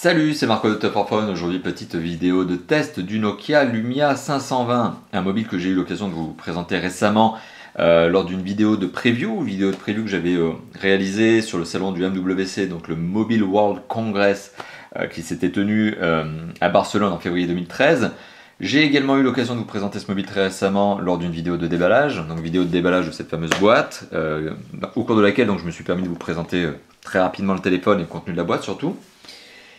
Salut, c'est Marco de Top for Phone. Aujourd'hui, petite vidéo de test du Nokia Lumia 520, un mobile que j'ai eu l'occasion de vous présenter récemment lors d'une vidéo de preview que j'avais réalisée sur le salon du MWC, donc le Mobile World Congress qui s'était tenu à Barcelone en février 2013. J'ai également eu l'occasion de vous présenter ce mobile très récemment lors d'une vidéo de déballage, donc vidéo de déballage de cette fameuse boîte, au cours de laquelle donc, je me suis permis de vous présenter très rapidement le téléphone et le contenu de la boîte surtout.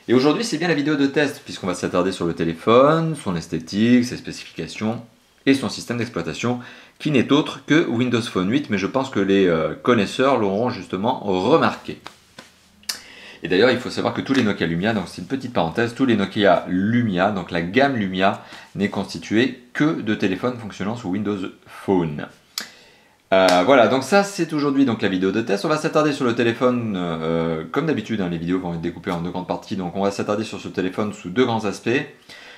Et aujourd'hui, c'est bien la vidéo de test, puisqu'on va s'attarder sur le téléphone, son esthétique, ses spécifications et son système d'exploitation, qui n'est autre que Windows Phone 8, mais je pense que les connaisseurs l'auront justement remarqué. Et d'ailleurs, il faut savoir que tous les Nokia Lumia, donc c'est une petite parenthèse, tous les Nokia Lumia, donc la gamme Lumia, n'est constituée que de téléphones fonctionnant sous Windows Phone. Voilà, donc ça c'est aujourd'hui donc la vidéo de test. On va s'attarder sur le téléphone, comme d'habitude, hein, les vidéos vont être découpées en deux grandes parties, donc on va s'attarder sur ce téléphone sous deux grands aspects.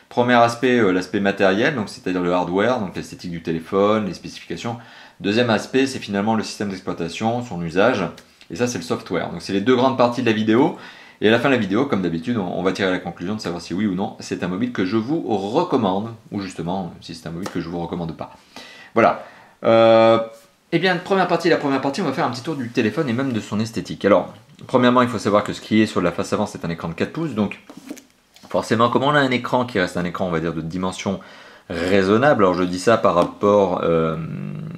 Premier aspect, l'aspect matériel, donc c'est-à-dire le hardware, donc l'esthétique du téléphone, les spécifications. Deuxième aspect, c'est finalement le système d'exploitation, son usage, et ça c'est le software. Donc c'est les deux grandes parties de la vidéo, et à la fin de la vidéo, comme d'habitude, on va tirer la conclusion de savoir si oui ou non c'est un mobile que je vous recommande, ou justement si c'est un mobile que je vous recommande pas. Voilà. Eh bien, la première partie, on va faire un petit tour du téléphone et même de son esthétique. Alors, premièrement, il faut savoir que ce qui est sur la face avant, c'est un écran de 4 pouces. Donc, forcément, comme on a un écran qui reste un écran, on va dire, de dimension raisonnable, alors je dis ça par rapport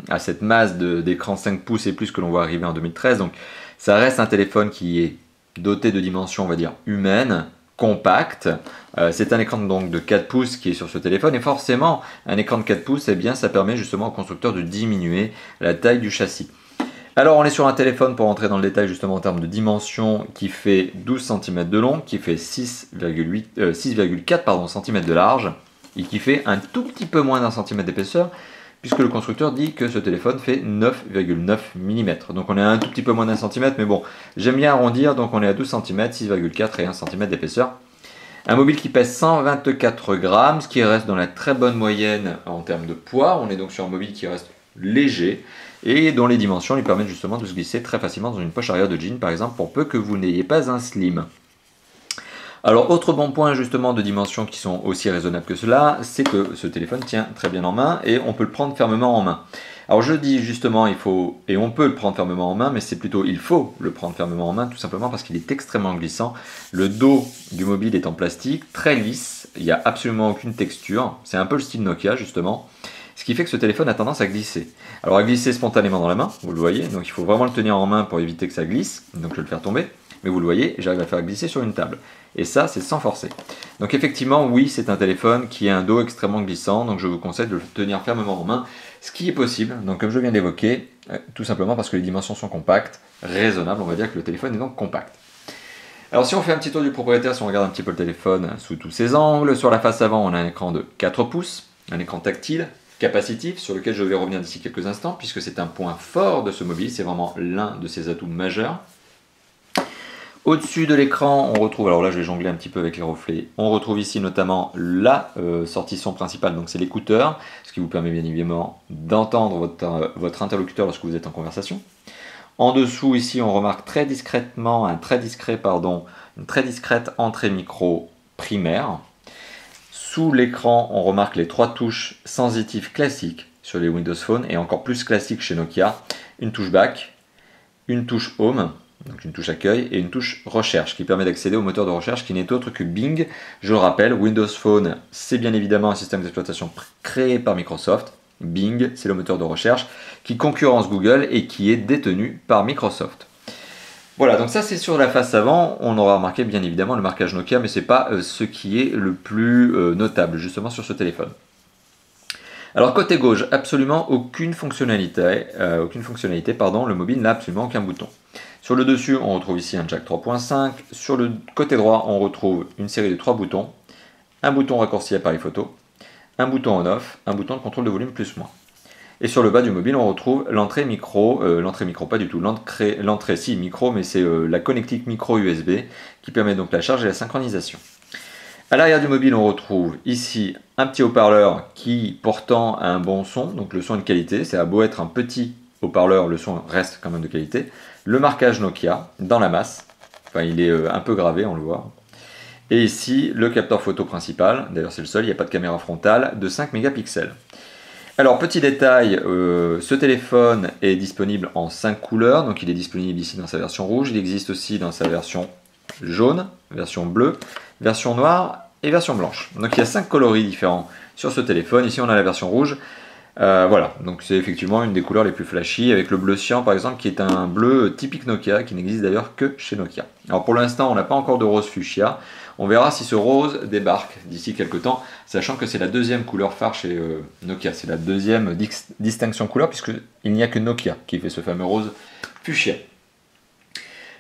à cette masse d'écran 5 pouces et plus que l'on voit arriver en 2013. Donc, ça reste un téléphone qui est doté de dimensions, on va dire, humaines, compact. C'est un écran donc de 4 pouces qui est sur ce téléphone et forcément un écran de 4 pouces, eh bien, ça permet justement au constructeur de diminuer la taille du châssis. Alors on est sur un téléphone, pour rentrer dans le détail justement en termes de dimension, qui fait 12 cm de long, qui fait 6,4 cm de large et qui fait un tout petit peu moins d'un centimètre d'épaisseur, puisque le constructeur dit que ce téléphone fait 9,9 mm. Donc on est à un tout petit peu moins d'un centimètre, mais bon, j'aime bien arrondir, donc on est à 12 cm, 6,4 et 1 cm d'épaisseur. Un mobile qui pèse 124 grammes, ce qui reste dans la très bonne moyenne en termes de poids. On est donc sur un mobile qui reste léger et dont les dimensions lui permettent justement de se glisser très facilement dans une poche arrière de jean, par exemple, pour peu que vous n'ayez pas un slim. Alors, autre bon point justement de dimensions qui sont aussi raisonnables que cela, c'est que ce téléphone tient très bien en main et on peut le prendre fermement en main. Alors je dis justement il faut, et on peut le prendre fermement en main, mais c'est plutôt il faut le prendre fermement en main, tout simplement parce qu'il est extrêmement glissant. Le dos du mobile est en plastique, très lisse, il n'y a absolument aucune texture, c'est un peu le style Nokia justement, ce qui fait que ce téléphone a tendance à glisser. Alors à glisser spontanément dans la main, vous le voyez, donc il faut vraiment le tenir en main pour éviter que ça glisse, donc je vais le faire tomber. Mais vous le voyez, j'arrive à le faire glisser sur une table. Et ça, c'est sans forcer. Donc effectivement, oui, c'est un téléphone qui a un dos extrêmement glissant, donc je vous conseille de le tenir fermement en main, ce qui est possible, donc comme je viens d'évoquer, tout simplement parce que les dimensions sont compactes, raisonnables, on va dire que le téléphone est donc compact. Alors si on fait un petit tour du propriétaire, si on regarde un petit peu le téléphone sous tous ses angles, sur la face avant, on a un écran de 4 pouces, un écran tactile, capacitif, sur lequel je vais revenir d'ici quelques instants, puisque c'est un point fort de ce mobile, c'est vraiment l'un de ses atouts majeurs. Au-dessus de l'écran, on retrouve, alors là je vais jongler un petit peu avec les reflets, on retrouve ici notamment la sortie son principale, donc c'est l'écouteur, ce qui vous permet bien évidemment d'entendre votre interlocuteur lorsque vous êtes en conversation. En dessous ici, on remarque très discrètement, une très discrète entrée micro primaire. Sous l'écran, on remarque les 3 touches sensitives classiques sur les Windows Phone et encore plus classiques chez Nokia, une touche back, une touche home, donc une touche accueil et une touche recherche qui permet d'accéder au moteur de recherche qui n'est autre que Bing. Je le rappelle, Windows Phone, c'est bien évidemment un système d'exploitation créé par Microsoft. Bing, c'est le moteur de recherche qui concurrence Google et qui est détenu par Microsoft. Voilà, donc ça c'est sur la face avant. On aura remarqué bien évidemment le marquage Nokia, mais ce n'est pas ce qui est le plus notable justement sur ce téléphone. Alors côté gauche, absolument aucune fonctionnalité, le mobile n'a absolument aucun bouton. Sur le dessus, on retrouve ici un jack 3.5. Sur le côté droit, on retrouve une série de 3 boutons. Un bouton raccourci appareil photo, un bouton on-off, un bouton de contrôle de volume plus-moins. Et sur le bas du mobile, on retrouve l'entrée micro, pas du tout, l'entrée si micro, mais c'est la connectique micro USB qui permet donc la charge et la synchronisation. À l'arrière du mobile, on retrouve ici un petit haut-parleur qui pourtant a un bon son, donc le son est de qualité, c'est à beau être un petit haut-parleur, le son reste quand même de qualité. Le marquage Nokia dans la masse, enfin il est un peu gravé, on le voit. Et ici, le capteur photo principal, d'ailleurs c'est le seul, il n'y a pas de caméra frontale, de 5 mégapixels. Alors, petit détail, ce téléphone est disponible en 5 couleurs, donc il est disponible ici dans sa version rouge, il existe aussi dans sa version jaune, version bleue, version noire et version blanche. Donc il y a 5 coloris différents sur ce téléphone. Ici on a la version rouge. Voilà, donc c'est effectivement une des couleurs les plus flashy, avec le bleu cyan par exemple, qui est un bleu typique Nokia, qui n'existe d'ailleurs que chez Nokia. Alors pour l'instant, on n'a pas encore de rose fuchsia. On verra si ce rose débarque d'ici quelques temps, sachant que c'est la deuxième couleur phare chez Nokia. C'est la deuxième distinction couleur, puisqu'il n'y a que Nokia qui fait ce fameux rose fuchsia.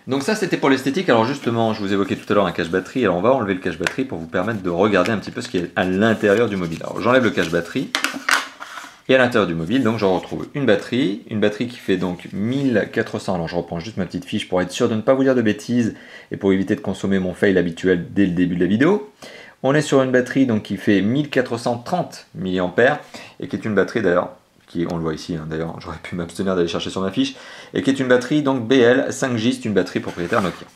Donc ça c'était pour l'esthétique. Alors justement, je vous évoquais tout à l'heure un cache batterie. Alors on va enlever le cache batterie pour vous permettre de regarder un petit peu ce qui est à l'intérieur du mobile. Alors j'enlève le cache batterie. Et à l'intérieur du mobile, donc je retrouve une batterie qui fait donc 1400, alors je reprends juste ma petite fiche pour être sûr de ne pas vous dire de bêtises et pour éviter de consommer mon fail habituel dès le début de la vidéo. On est sur une batterie donc qui fait 1430 mAh et qui est une batterie d'ailleurs, on le voit ici, hein, d'ailleurs j'aurais pu m'abstenir d'aller chercher sur ma fiche, et qui est une batterie donc BL 5J, c'est une batterie propriétaire Nokia.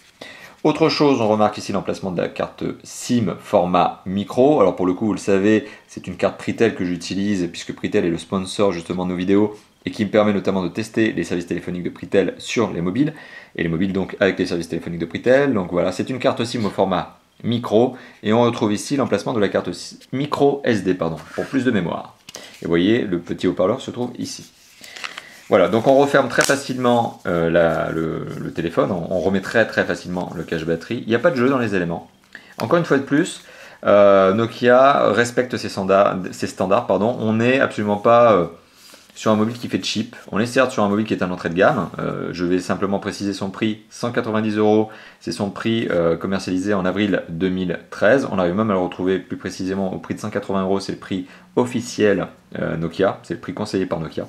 Autre chose, on remarque ici l'emplacement de la carte SIM format micro. Alors pour le coup, vous le savez, c'est une carte Pritel que j'utilise puisque Pritel est le sponsor justement de nos vidéos et qui me permet notamment de tester les services téléphoniques de Pritel sur les mobiles et les mobiles donc avec les services téléphoniques de Pritel. Donc voilà, c'est une carte SIM au format micro et on retrouve ici l'emplacement de la carte micro SD pour plus de mémoire. Et vous voyez, le petit haut-parleur se trouve ici. Voilà, donc on referme très facilement le téléphone, on remet très facilement le cache batterie. Il n'y a pas de jeu dans les éléments. Encore une fois de plus, Nokia respecte ses standards. On n'est absolument pas sur un mobile qui fait cheap. On est certes sur un mobile qui est un entrée de gamme. Je vais simplement préciser son prix, 190 €. C'est son prix commercialisé en avril 2013. On arrive même à le retrouver plus précisément au prix de 180 €. C'est le prix officiel Nokia, c'est le prix conseillé par Nokia.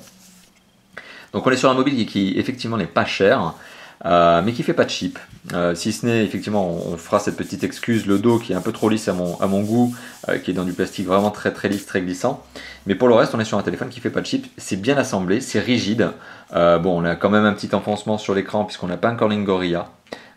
Donc on est sur un mobile qui effectivement n'est pas cher, mais qui fait pas de cheap. Si ce n'est, effectivement, on fera cette petite excuse, le dos qui est un peu trop lisse à mon goût, qui est dans du plastique vraiment très lisse, très glissant. Mais pour le reste, on est sur un téléphone qui fait pas de cheap, c'est bien assemblé, c'est rigide. Bon, on a quand même un petit enfoncement sur l'écran puisqu'on n'a pas un Corning Gorilla.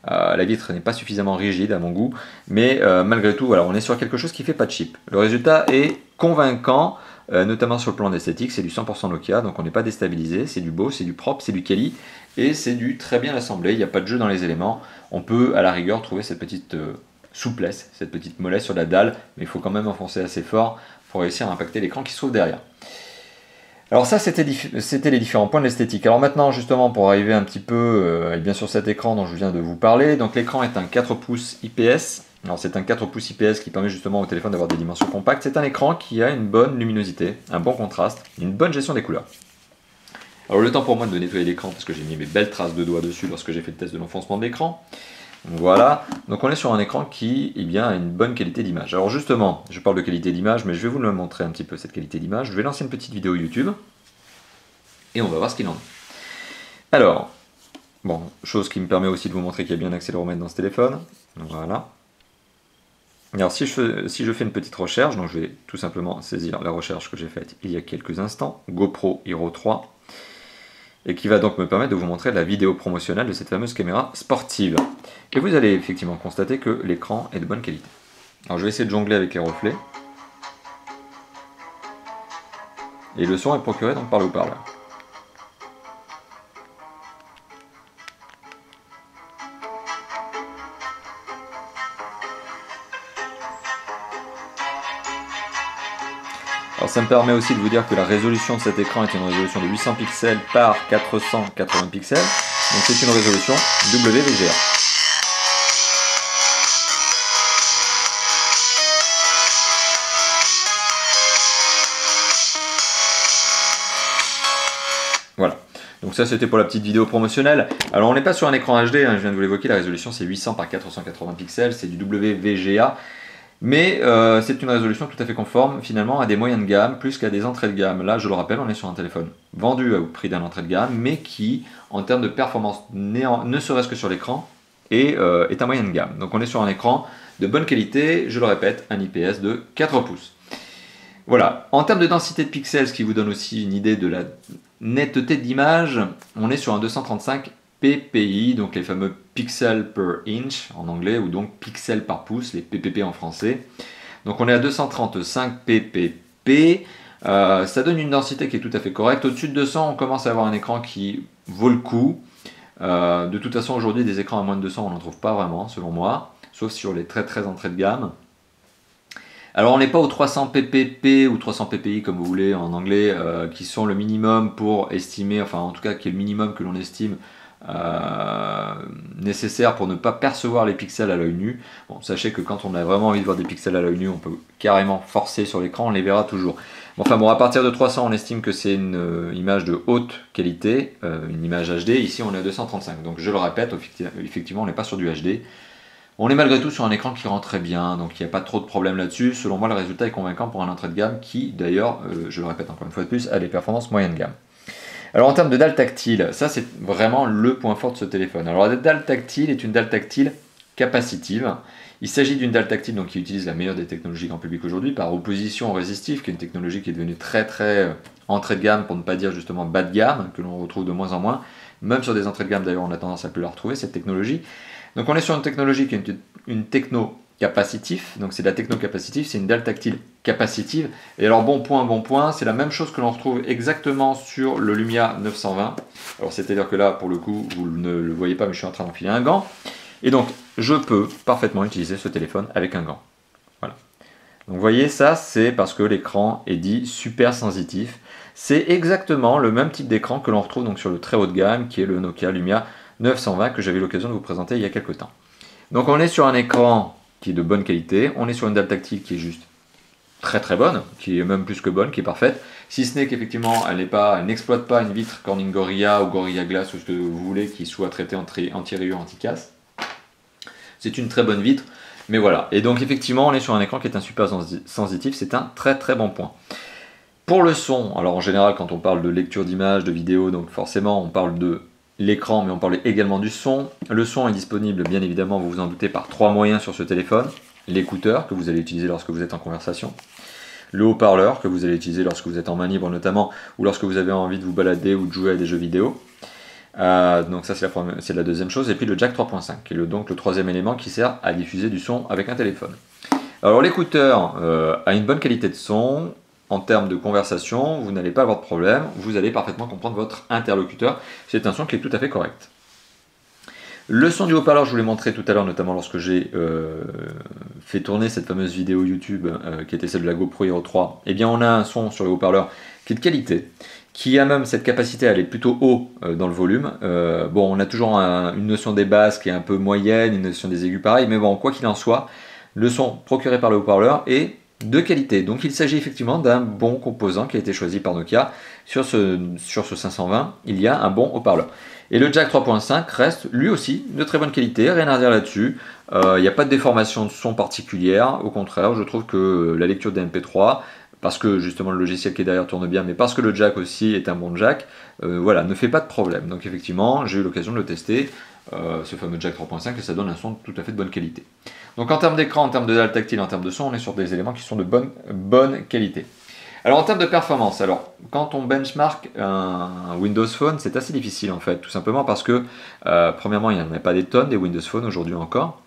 La vitre n'est pas suffisamment rigide à mon goût, mais malgré tout, voilà, on est sur quelque chose qui fait pas de cheap. Le résultat est convaincant. Notamment sur le plan esthétique, c'est du 100% Nokia, donc on n'est pas déstabilisé, c'est du beau, c'est du propre, c'est du quali, et c'est du très bien assemblé, il n'y a pas de jeu dans les éléments, on peut à la rigueur trouver cette petite souplesse, cette petite mollesse sur la dalle, mais il faut quand même enfoncer assez fort pour réussir à impacter l'écran qui se trouve derrière. Alors ça c'était les différents points de l'esthétique. Alors maintenant justement pour arriver un petit peu bien sûr cet écran dont je viens de vous parler, donc l'écran est un 4 pouces IPS. Alors c'est un 4 pouces IPS qui permet justement au téléphone d'avoir des dimensions compactes. C'est un écran qui a une bonne luminosité, un bon contraste, une bonne gestion des couleurs. Alors le temps pour moi de nettoyer l'écran parce que j'ai mis mes belles traces de doigts dessus lorsque j'ai fait le test de l'enfoncement de l'écran. Voilà, donc on est sur un écran qui a une bonne qualité d'image. Alors justement, je parle de qualité d'image, mais je vais vous le montrer un petit peu cette qualité d'image. Je vais lancer une petite vidéo YouTube et on va voir ce qu'il en est. Alors, bon, chose qui me permet aussi de vous montrer qu'il y a bien un accéléromètre dans ce téléphone. Voilà. Alors si je fais une petite recherche, donc je vais tout simplement saisir la recherche que j'ai faite il y a quelques instants, GoPro Hero 3, et qui va donc me permettre de vous montrer la vidéo promotionnelle de cette fameuse caméra sportive. Et vous allez effectivement constater que l'écran est de bonne qualité. Alors je vais essayer de jongler avec les reflets. Et le son est procuré donc par le haut-parleur. Alors ça me permet aussi de vous dire que la résolution de cet écran est une résolution de 800 pixels par 480 pixels. Donc c'est une résolution WVGA. Voilà. Donc ça c'était pour la petite vidéo promotionnelle. Alors on n'est pas sur un écran HD, hein, je viens de vous l'évoquer, la résolution c'est 800 par 480 pixels, c'est du WVGA. Mais c'est une résolution tout à fait conforme finalement à des moyens de gamme plus qu'à des entrées de gamme. Là je le rappelle, on est sur un téléphone vendu au prix d'un entrée de gamme, mais qui en termes de performance, ne serait-ce que sur l'écran, est un moyen de gamme. Donc on est sur un écran de bonne qualité, je le répète, un IPS de 4 pouces. Voilà, en termes de densité de pixels, ce qui vous donne aussi une idée de la netteté de l'image, on est sur un 235 PPI, donc les fameux pixels per inch en anglais, ou donc pixels par pouce, les PPP en français. Donc on est à 235 PPP, ça donne une densité qui est tout à fait correcte. Au-dessus de 200, on commence à avoir un écran qui vaut le coup. De toute façon, aujourd'hui, des écrans à moins de 200, on n'en trouve pas vraiment, selon moi, sauf sur les très entrées de gamme. Alors on n'est pas aux 300 ppp ou 300 ppi comme vous voulez en anglais, qui sont le minimum pour estimer, enfin en tout cas qui est le minimum que l'on estime nécessaire pour ne pas percevoir les pixels à l'œil nu. Bon, sachez que quand on a vraiment envie de voir des pixels à l'œil nu, on peut carrément forcer sur l'écran, on les verra toujours. Enfin bon, à partir de 300, on estime que c'est une image de haute qualité, une image HD. Ici, on est à 235. Donc je le répète, effectivement, on n'est pas sur du HD. On est malgré tout sur un écran qui rend très bien, donc il n'y a pas trop de problème là-dessus. Selon moi, le résultat est convaincant pour un entrée de gamme qui, d'ailleurs, je le répète encore une fois de plus, a des performances moyenne gamme. Alors en termes de dalle tactile, ça c'est vraiment le point fort de ce téléphone. Alors la dalle tactile est une dalle tactile capacitive. Il s'agit d'une dalle tactile donc, qui utilise la meilleure des technologies grand public aujourd'hui, par opposition au résistif, qui est une technologie qui est devenue très entrée de gamme, pour ne pas dire justement bas de gamme, que l'on retrouve de moins en moins. Même sur des entrées de gamme d'ailleurs, on a tendance à plus la retrouver, cette technologie. Donc on est sur une technologie qui est une techno capacitif, donc c'est de la techno capacitive, c'est une dalle tactile capacitive. Et alors bon point, c'est la même chose que l'on retrouve exactement sur le Lumia 920. Alors c'est-à-dire que là, pour le coup, vous ne le voyez pas, mais je suis en train d'enfiler un gant. Et donc, je peux parfaitement utiliser ce téléphone avec un gant. Voilà. Donc vous voyez, ça c'est parce que l'écran est dit super sensitif. C'est exactement le même type d'écran que l'on retrouve donc sur le très haut de gamme, qui est le Nokia Lumia 920, que j'avais l'occasion de vous présenter il y a quelques temps. Donc on est sur un écran qui est de bonne qualité, on est sur une dalle tactile qui est juste très bonne, qui est même plus que bonne, qui est parfaite, si ce n'est qu'effectivement elle n'exploite pas une vitre Corning Gorilla ou Gorilla Glass ou ce que vous voulez qui soit traité anti-rayures, anti-casse. C'est une très bonne vitre, mais voilà. Et donc effectivement on est sur un écran qui est un super sensitif, c'est un très bon point. Pour le son, alors en général quand on parle de lecture d'image, de vidéo, donc forcément on parle de l'écran, mais on parlait également du son. Le son est disponible, bien évidemment, vous vous en doutez, par 3 moyens sur ce téléphone. L'écouteur, que vous allez utiliser lorsque vous êtes en conversation. Le haut-parleur, que vous allez utiliser lorsque vous êtes en main libre notamment, ou lorsque vous avez envie de vous balader ou de jouer à des jeux vidéo. Donc ça, c'est la deuxième chose. Et puis le jack 3.5, qui est donc le troisième élément qui sert à diffuser du son avec un téléphone. Alors l'écouteur a une bonne qualité de son. En termes de conversation, vous n'allez pas avoir de problème, vous allez parfaitement comprendre votre interlocuteur, c'est un son qui est tout à fait correct. Le son du haut-parleur, je vous l'ai montré tout à l'heure, notamment lorsque j'ai fait tourner cette fameuse vidéo YouTube qui était celle de la GoPro Hero 3. Eh bien on a un son sur le haut-parleur qui est de qualité, qui a même cette capacité à aller plutôt haut dans le volume. Bon, on a toujours une notion des basses qui est un peu moyenne, une notion des aigus pareil, mais bon, quoi qu'il en soit, le son procuré par le haut-parleur est de qualité. Donc il s'agit effectivement d'un bon composant qui a été choisi par Nokia. Sur ce 520, il y a un bon haut-parleur. Et le jack 3.5 reste lui aussi de très bonne qualité, rien à dire là-dessus. Il n'y a pas de déformation de son particulière, au contraire, je trouve que la lecture des MP3, parce que justement le logiciel qui est derrière tourne bien, mais parce que le jack aussi est un bon jack, voilà, ne fait pas de problème. Donc effectivement, j'ai eu l'occasion de le tester, ce fameux jack 3.5, et ça donne un son tout à fait de bonne qualité. Donc en termes d'écran, en termes de dalle tactile, en termes de son, on est sur des éléments qui sont de bonne qualité. Alors en termes de performance, alors quand on benchmark un Windows Phone, c'est assez difficile en fait, tout simplement parce que premièrement, il n'y en a pas des tonnes des Windows Phone aujourd'hui encore.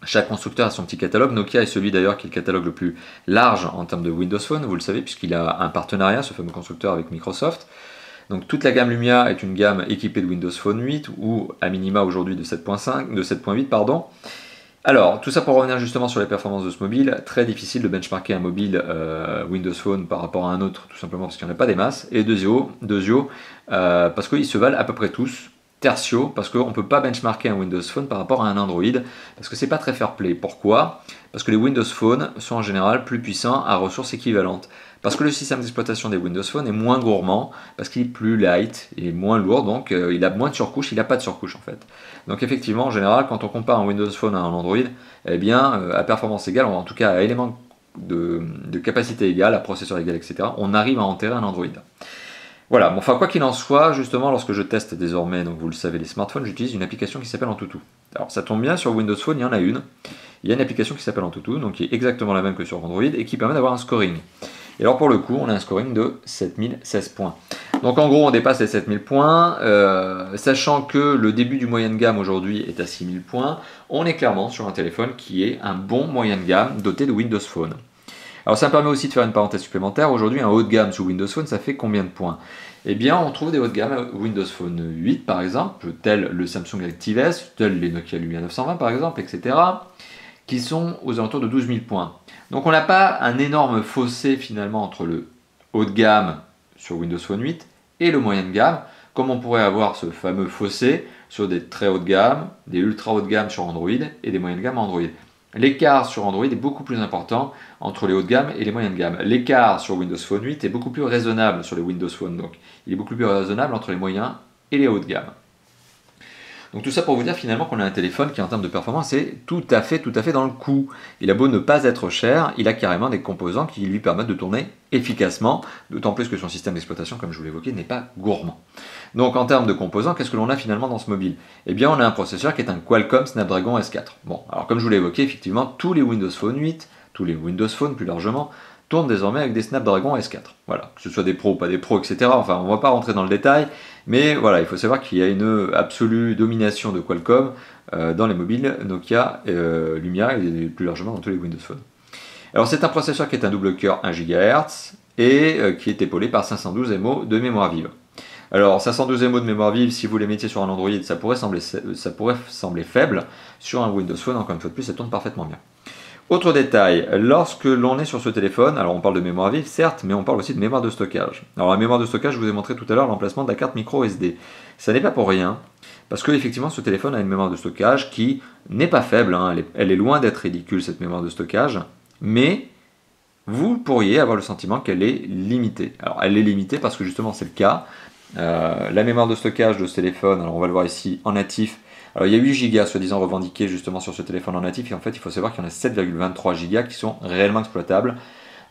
Chaque constructeur a son petit catalogue. Nokia est celui d'ailleurs qui est le catalogue le plus large en termes de Windows Phone, vous le savez, puisqu'il a un partenariat, ce fameux constructeur, avec Microsoft. Donc toute la gamme Lumia est une gamme équipée de Windows Phone 8 ou à minima aujourd'hui de 7.8 pardon. Alors, tout ça pour revenir justement sur les performances de ce mobile, très difficile de benchmarker un mobile Windows Phone par rapport à un autre, tout simplement parce qu'il n'y en a pas des masses, et deuxio, parce qu'ils se valent à peu près tous, tertio, parce qu'on ne peut pas benchmarker un Windows Phone par rapport à un Android, parce que c'est pas très fair-play. Pourquoi ? Parce que les Windows Phone sont en général plus puissants à ressources équivalentes. Parce que le système d'exploitation des Windows Phone est moins gourmand, parce qu'il est plus light et moins lourd, donc il a moins de surcouches, il n'a pas de surcouche en fait. Donc effectivement, en général, quand on compare un Windows Phone à un Android, eh bien, à performance égale, ou en tout cas à éléments de capacité égale, à processeur égal, etc., on arrive à enterrer un Android. Voilà, bon, enfin quoi qu'il en soit, justement, lorsque je teste désormais, donc vous le savez, les smartphones, j'utilise une application qui s'appelle Antutu. Alors ça tombe bien, sur Windows Phone, il y en a une. Il y a une application qui s'appelle Antutu, donc qui est exactement la même que sur Android, et qui permet d'avoir un scoring. Et alors pour le coup, on a un scoring de 7016 points. Donc en gros, on dépasse les 7000 points, sachant que le début du moyen de gamme aujourd'hui est à 6000 points, on est clairement sur un téléphone qui est un bon moyen de gamme doté de Windows Phone. Alors ça me permet aussi de faire une parenthèse supplémentaire. Aujourd'hui, un haut de gamme sous Windows Phone, ça fait combien de points? Eh bien, on trouve des hauts de gamme Windows Phone 8 par exemple, tel le Samsung ActiveS, tel les Nokia Lumia 920 par exemple, etc., qui sont aux alentours de 12 000 points. Donc on n'a pas un énorme fossé finalement entre le haut de gamme sur Windows Phone 8 et le moyen de gamme, comme on pourrait avoir ce fameux fossé sur des très hauts de gamme, des ultra hauts de gamme sur Android et des moyens de gamme Android. L'écart sur Android est beaucoup plus important entre les hauts de gamme et les moyens de gamme. L'écart sur Windows Phone 8 est beaucoup plus raisonnable sur les Windows Phone, donc il est beaucoup plus raisonnable entre les moyens et les hauts de gamme. Donc tout ça pour vous dire finalement qu'on a un téléphone qui en termes de performance est tout à fait dans le coup. Il a beau ne pas être cher, il a carrément des composants qui lui permettent de tourner efficacement, d'autant plus que son système d'exploitation, comme je vous l'évoquais, n'est pas gourmand. Donc en termes de composants, qu'est-ce que l'on a finalement dans ce mobile? Eh bien on a un processeur qui est un Qualcomm Snapdragon S4. Bon, alors comme je vous l'ai évoqué, effectivement, tous les Windows Phone 8, tous les Windows Phone plus largement, tournent désormais avec des Snapdragon S4. Voilà, que ce soit des pros, pas des pros, etc. Enfin, on ne va pas rentrer dans le détail, mais voilà, il faut savoir qu'il y a une absolue domination de Qualcomm dans les mobiles Nokia, Lumia et plus largement dans tous les Windows Phone. Alors c'est un processeur qui est un double cœur 1 GHz et qui est épaulé par 512 MO de mémoire vive. Alors 512 MO de mémoire vive, si vous les mettiez sur un Android, ça pourrait sembler faible. Sur un Windows Phone, encore une fois de plus, ça tourne parfaitement bien. Autre détail, lorsque l'on est sur ce téléphone, alors on parle de mémoire vive certes, mais on parle aussi de mémoire de stockage. Alors la mémoire de stockage, je vous ai montré tout à l'heure l'emplacement de la carte micro SD. Ça n'est pas pour rien, parce que effectivement ce téléphone a une mémoire de stockage qui n'est pas faible, hein, elle est loin d'être ridicule cette mémoire de stockage, mais vous pourriez avoir le sentiment qu'elle est limitée. Alors elle est limitée parce que justement c'est le cas. La mémoire de stockage de ce téléphone, alors on va le voir ici en natif. Alors il y a 8 Go soi-disant revendiqués justement sur ce téléphone en natif, et en fait il faut savoir qu'il y en a 7,23 Go qui sont réellement exploitables.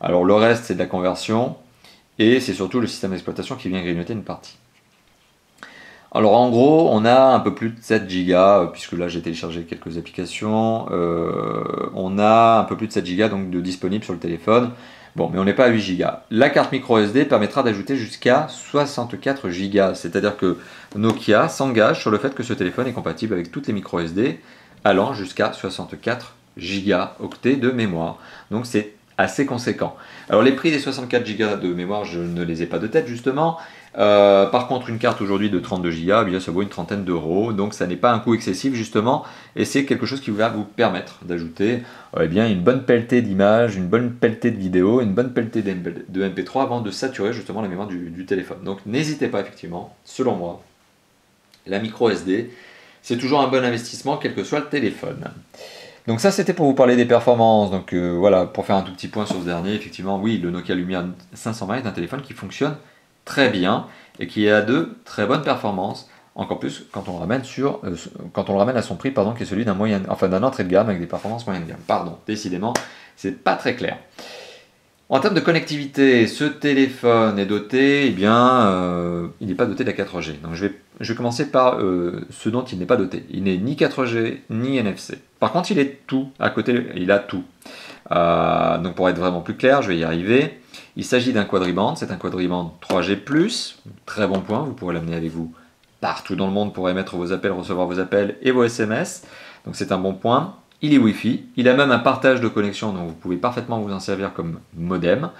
Alors le reste c'est de la conversion, et c'est surtout le système d'exploitation qui vient grignoter une partie. Alors en gros on a un peu plus de 7 Go, puisque là j'ai téléchargé quelques applications, on a un peu plus de 7 Go donc de disponibles sur le téléphone. Bon, mais on n'est pas à 8 Go. La carte micro SD permettra d'ajouter jusqu'à 64 Go, c'est-à-dire que Nokia s'engage sur le fait que ce téléphone est compatible avec toutes les micro SD, allant jusqu'à 64 gigaoctets de mémoire. Donc c'est assez conséquent. Alors les prix des 64 Go de mémoire, je ne les ai pas de tête justement. Par contre, une carte aujourd'hui de 32 Go, eh bien, ça vaut une trentaine d'euros, donc ça n'est pas un coût excessif justement, et c'est quelque chose qui va vous permettre d'ajouter eh bien, une bonne pelletée d'images, une bonne pelletée de vidéos, une bonne pelletée de MP3 avant de saturer justement la mémoire du téléphone. Donc n'hésitez pas effectivement, selon moi, la micro SD, c'est toujours un bon investissement quel que soit le téléphone. Donc ça c'était pour vous parler des performances, donc voilà, pour faire un tout petit point sur ce dernier, effectivement oui, le Nokia Lumia 520 est un téléphone qui fonctionne très bien et qui a de très bonnes performances, encore plus quand on le ramène à son prix, pardon, qui est celui d'un entrée de gamme avec des performances moyennes de gamme. Pardon, décidément, c'est pas très clair. En termes de connectivité, ce téléphone est doté, eh bien, il n'est pas doté de la 4G. Donc je vais commencer par ce dont il n'est pas doté. Il n'est ni 4G ni NFC. Par contre, il est tout. À côté, il a tout. Donc pour être vraiment plus clair, je vais y arriver. Il s'agit d'un quadriband, c'est un quadriband 3G+, très bon point, vous pourrez l'amener avec vous partout dans le monde pour émettre vos appels, recevoir vos appels et vos SMS, donc c'est un bon point. Il est Wi-Fi, il a même un partage de connexion, donc vous pouvez parfaitement vous en servir comme modem.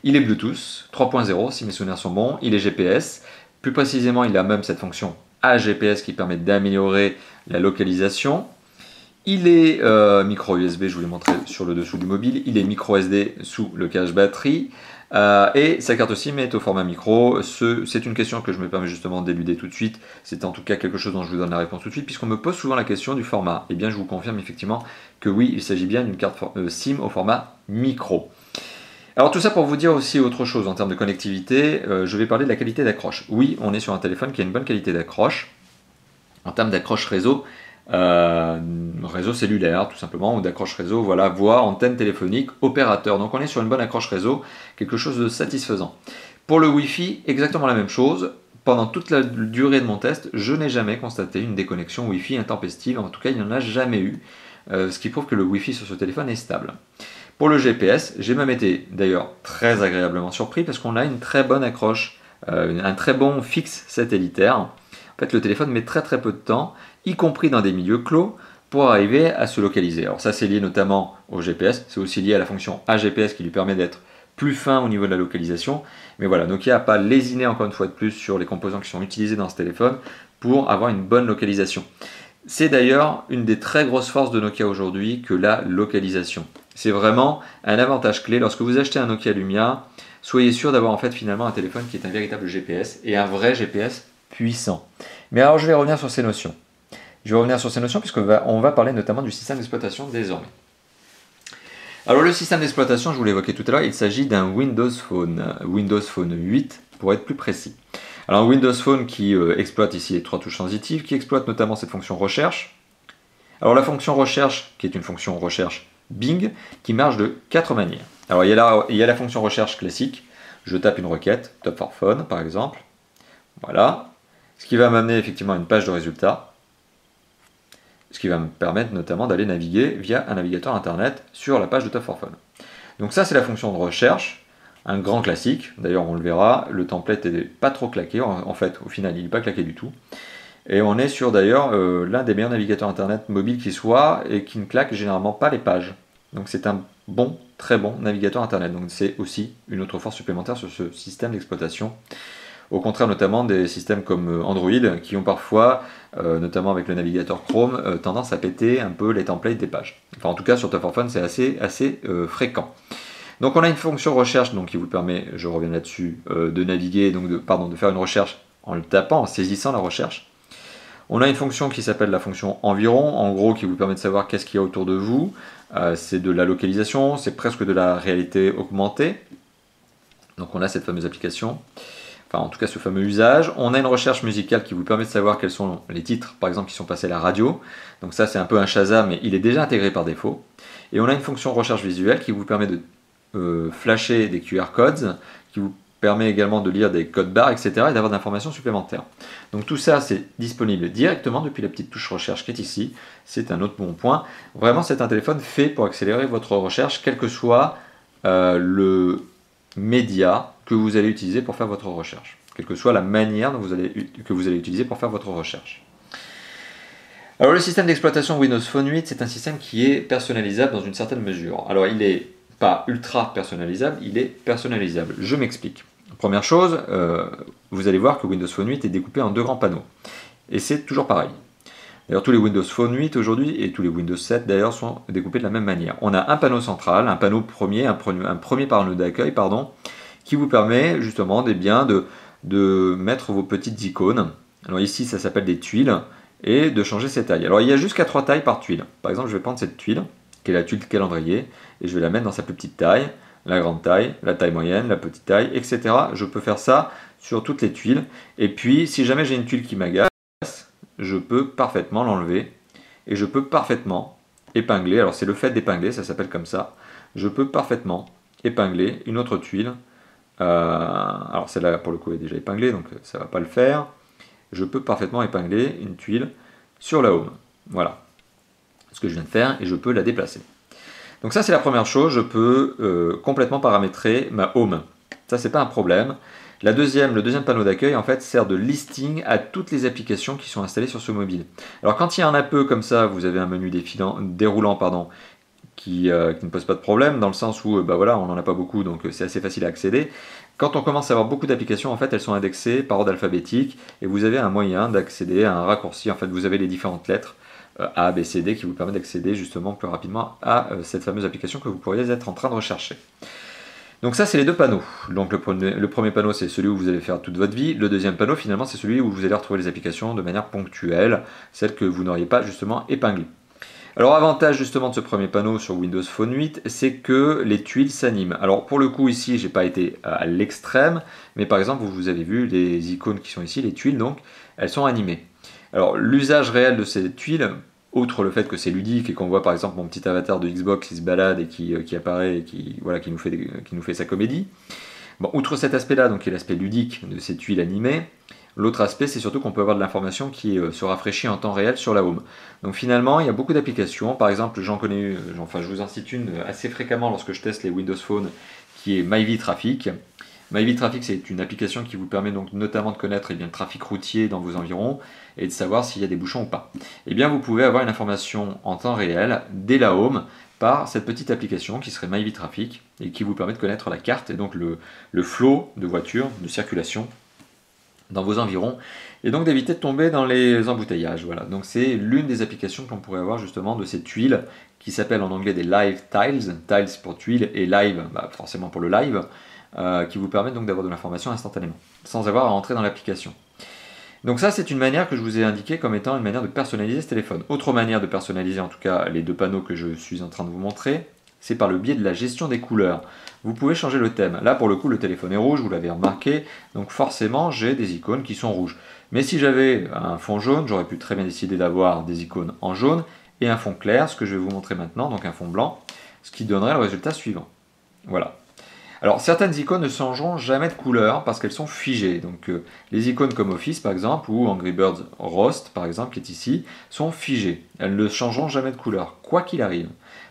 Il est Bluetooth 3.0 si mes souvenirs sont bons, il est GPS, plus précisément il a même cette fonction AGPS qui permet d'améliorer la localisation. Il est micro USB, je vous l'ai montré sur le dessous du mobile, il est micro SD sous le cache batterie, et sa carte SIM est au format micro. C'est une question que je me permets justement d'éluder tout de suite, c'est en tout cas quelque chose dont je vous donne la réponse tout de suite, puisqu'on me pose souvent la question du format. Et bien je vous confirme effectivement que oui, il s'agit bien d'une carte SIM au format micro. Alors tout ça pour vous dire aussi autre chose en termes de connectivité, je vais parler de la qualité d'accroche. Oui, on est sur un téléphone qui a une bonne qualité d'accroche, en termes d'accroche réseau, réseau cellulaire tout simplement, ou d'accroche réseau, voilà, voire antenne téléphonique, opérateur. Donc on est sur une bonne accroche réseau, quelque chose de satisfaisant. Pour le Wi-Fi, exactement la même chose. Pendant toute la durée de mon test, je n'ai jamais constaté une déconnexion Wi-Fi intempestive, en tout cas il n'y en a jamais eu, ce qui prouve que le Wi-Fi sur ce téléphone est stable. Pour le GPS, j'ai même été d'ailleurs très agréablement surpris parce qu'on a une très bonne accroche un très bon fixe satellitaire. En fait, le téléphone met très très peu de temps, y compris dans des milieux clos, pour arriver à se localiser. Alors ça, c'est lié notamment au GPS, c'est aussi lié à la fonction AGPS qui lui permet d'être plus fin au niveau de la localisation. Mais voilà, Nokia n'a pas lésiné encore une fois de plus sur les composants qui sont utilisés dans ce téléphone pour avoir une bonne localisation. C'est d'ailleurs une des très grosses forces de Nokia aujourd'hui que la localisation. C'est vraiment un avantage clé. Lorsque vous achetez un Nokia Lumia, soyez sûr d'avoir en fait finalement un téléphone qui est un véritable GPS et un vrai GPS puissant. Mais alors je vais revenir sur ces notions. Je vais revenir sur ces notions puisqu'on va parler notamment du système d'exploitation désormais. Alors le système d'exploitation, je vous l'ai évoqué tout à l'heure, il s'agit d'un Windows Phone 8 pour être plus précis. Alors un Windows Phone qui exploite ici les 3 touches sensitives, qui exploite notamment cette fonction recherche. Alors la fonction recherche, qui est une fonction recherche Bing, qui marche de 4 manières. Alors il y a la fonction recherche classique, je tape une requête, Top for Phone par exemple, voilà, ce qui va m'amener effectivement à une page de résultats, ce qui va me permettre notamment d'aller naviguer via un navigateur internet sur la page de Top for Phone. Donc ça c'est la fonction de recherche, un grand classique, d'ailleurs on le verra, le template n'est pas trop claqué, en fait au final il n'est pas claqué du tout. Et on est sur d'ailleurs l'un des meilleurs navigateurs internet mobiles qui soit et qui ne claque généralement pas les pages. Donc c'est un bon, très bon navigateur internet. Donc c'est aussi une autre force supplémentaire sur ce système d'exploitation. Au contraire notamment des systèmes comme Android qui ont parfois, notamment avec le navigateur Chrome, tendance à péter un peu les templates des pages. Enfin en tout cas sur Top for Phone c'est assez fréquent. Donc on a une fonction recherche donc, qui vous permet, je reviens là-dessus, de naviguer, donc de faire une recherche en le tapant, en saisissant la recherche. On a une fonction qui s'appelle la fonction environ, en gros qui vous permet de savoir qu'est-ce qu'il y a autour de vous. C'est de la localisation, c'est presque de la réalité augmentée. Donc on a cette fameuse application, enfin en tout cas ce fameux usage. On a une recherche musicale qui vous permet de savoir quels sont les titres, par exemple, qui sont passés à la radio. Donc ça c'est un peu un Shazam, mais il est déjà intégré par défaut. Et on a une fonction recherche visuelle qui vous permet de flasher des QR codes, qui vous permet également de lire des codes barres, etc. et d'avoir de l'information supplémentaire. Donc tout ça, c'est disponible directement depuis la petite touche recherche qui est ici. C'est un autre bon point. Vraiment, c'est un téléphone fait pour accélérer votre recherche, quel que soit le média que vous allez utiliser pour faire votre recherche, quelle que soit la manière que vous allez utiliser pour faire votre recherche. Alors le système d'exploitation Windows Phone 8, c'est un système qui est personnalisable dans une certaine mesure. Alors il est pas ultra personnalisable, il est personnalisable. Je m'explique. Première chose, vous allez voir que Windows Phone 8 est découpé en 2 grands panneaux. Et c'est toujours pareil. D'ailleurs, tous les Windows Phone 8 aujourd'hui, et tous les Windows 7 d'ailleurs, sont découpés de la même manière. On a un panneau central, un panneau premier, un premier panneau d'accueil, pardon, qui vous permet justement de mettre vos petites icônes. Alors ici, ça s'appelle des tuiles, et de changer ses tailles. Alors il y a jusqu'à 3 tailles par tuile. Par exemple, je vais prendre cette tuile, qui est la tuile calendrier, et je vais la mettre dans sa plus petite taille, la grande taille, la taille moyenne, la petite taille, etc. Je peux faire ça sur toutes les tuiles. Et puis, si jamais j'ai une tuile qui m'agace, je peux parfaitement l'enlever et je peux parfaitement épingler. Alors, c'est le fait d'épingler, ça s'appelle comme ça. Je peux parfaitement épingler une autre tuile. Alors, celle-là, pour le coup, est déjà épinglée, donc ça ne va pas le faire. Je peux parfaitement épingler une tuile sur la home. Voilà ce que je viens de faire et je peux la déplacer. Donc ça c'est la première chose, je peux complètement paramétrer ma home. Ça c'est pas un problème. Le deuxième panneau d'accueil en fait sert de listing à toutes les applications qui sont installées sur ce mobile. Alors quand il y a un peu comme ça, vous avez un menu déroulant qui ne pose pas de problème dans le sens où voilà, on n'en a pas beaucoup donc c'est assez facile à accéder. Quand on commence à avoir beaucoup d'applications, en fait, elles sont indexées par ordre alphabétique et vous avez un moyen d'accéder à un raccourci. En fait, vous avez les différentes lettres A, B, C, D qui vous permettent d'accéder justement plus rapidement à cette fameuse application que vous pourriez être en train de rechercher. Donc ça, c'est les 2 panneaux. Donc le premier panneau, c'est celui où vous allez faire toute votre vie. Le deuxième panneau, finalement, c'est celui où vous allez retrouver les applications de manière ponctuelle, celles que vous n'auriez pas justement épinglées. Alors avantage justement de ce premier panneau sur Windows Phone 8, c'est que les tuiles s'animent. Alors pour le coup ici, j'ai pas été à l'extrême, mais par exemple vous avez vu les icônes qui sont ici, les tuiles donc, elles sont animées. Alors l'usage réel de ces tuiles, outre le fait que c'est ludique et qu'on voit par exemple mon petit avatar de Xbox qui se balade et qui apparaît et qui nous fait sa comédie. Bon, outre cet aspect-là, donc qui est l'aspect ludique de ces tuiles animées, l'autre aspect, c'est surtout qu'on peut avoir de l'information qui se rafraîchit en temps réel sur la home. Donc finalement, il y a beaucoup d'applications. Par exemple, je vous en cite une assez fréquemment lorsque je teste les Windows Phone, qui est MyVie Traffic. MyVidTraffic, c'est une application qui vous permet donc notamment de connaître le trafic routier dans vos environs et de savoir s'il y a des bouchons ou pas. Eh bien, vous pouvez avoir une information en temps réel dès la home par cette petite application qui serait MyVidTraffic et qui vous permet de connaître la carte et donc le flot de voitures, de circulation dans vos environs et donc d'éviter de tomber dans les embouteillages. Voilà. Donc c'est l'une des applications qu'on pourrait avoir justement de ces tuiles qui s'appellent en anglais des live tiles, tiles pour tuiles et live forcément pour le live, qui vous permettent donc d'avoir de l'information instantanément sans avoir à entrer dans l'application. Donc ça c'est une manière que je vous ai indiquée comme étant une manière de personnaliser ce téléphone. Autre manière de personnaliser en tout cas les deux panneaux que je suis en train de vous montrer, c'est par le biais de la gestion des couleurs. Vous pouvez changer le thème. Là, pour le coup, le téléphone est rouge, vous l'avez remarqué, donc forcément, j'ai des icônes qui sont rouges. Mais si j'avais un fond jaune, j'aurais pu très bien décider d'avoir des icônes en jaune et un fond clair, ce que je vais vous montrer maintenant, donc un fond blanc, ce qui donnerait le résultat suivant. Voilà. Alors, certaines icônes ne changeront jamais de couleur parce qu'elles sont figées. Donc, les icônes comme Office, par exemple, ou Angry Birds Roast, par exemple, qui est ici, sont figées. Elles ne changeront jamais de couleur, quoi qu'il arrive.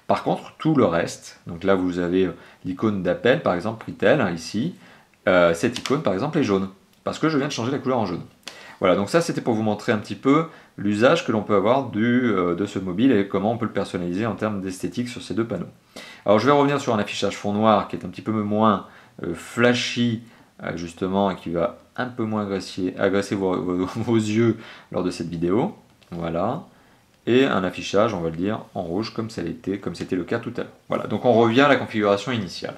Par contre, tout le reste, donc là vous avez l'icône d'appel, par exemple Pritel, ici, cette icône par exemple est jaune, parce que je viens de changer la couleur en jaune. Voilà, donc ça c'était pour vous montrer un petit peu l'usage que l'on peut avoir de ce mobile et comment on peut le personnaliser en termes d'esthétique sur ces deux panneaux. Alors je vais revenir sur un affichage fond noir qui est un petit peu moins flashy, justement, et qui va un peu moins agresser vos yeux lors de cette vidéo. Voilà. Et un affichage, on va le dire, en rouge comme c'était le cas tout à l'heure. Voilà, donc on revient à la configuration initiale.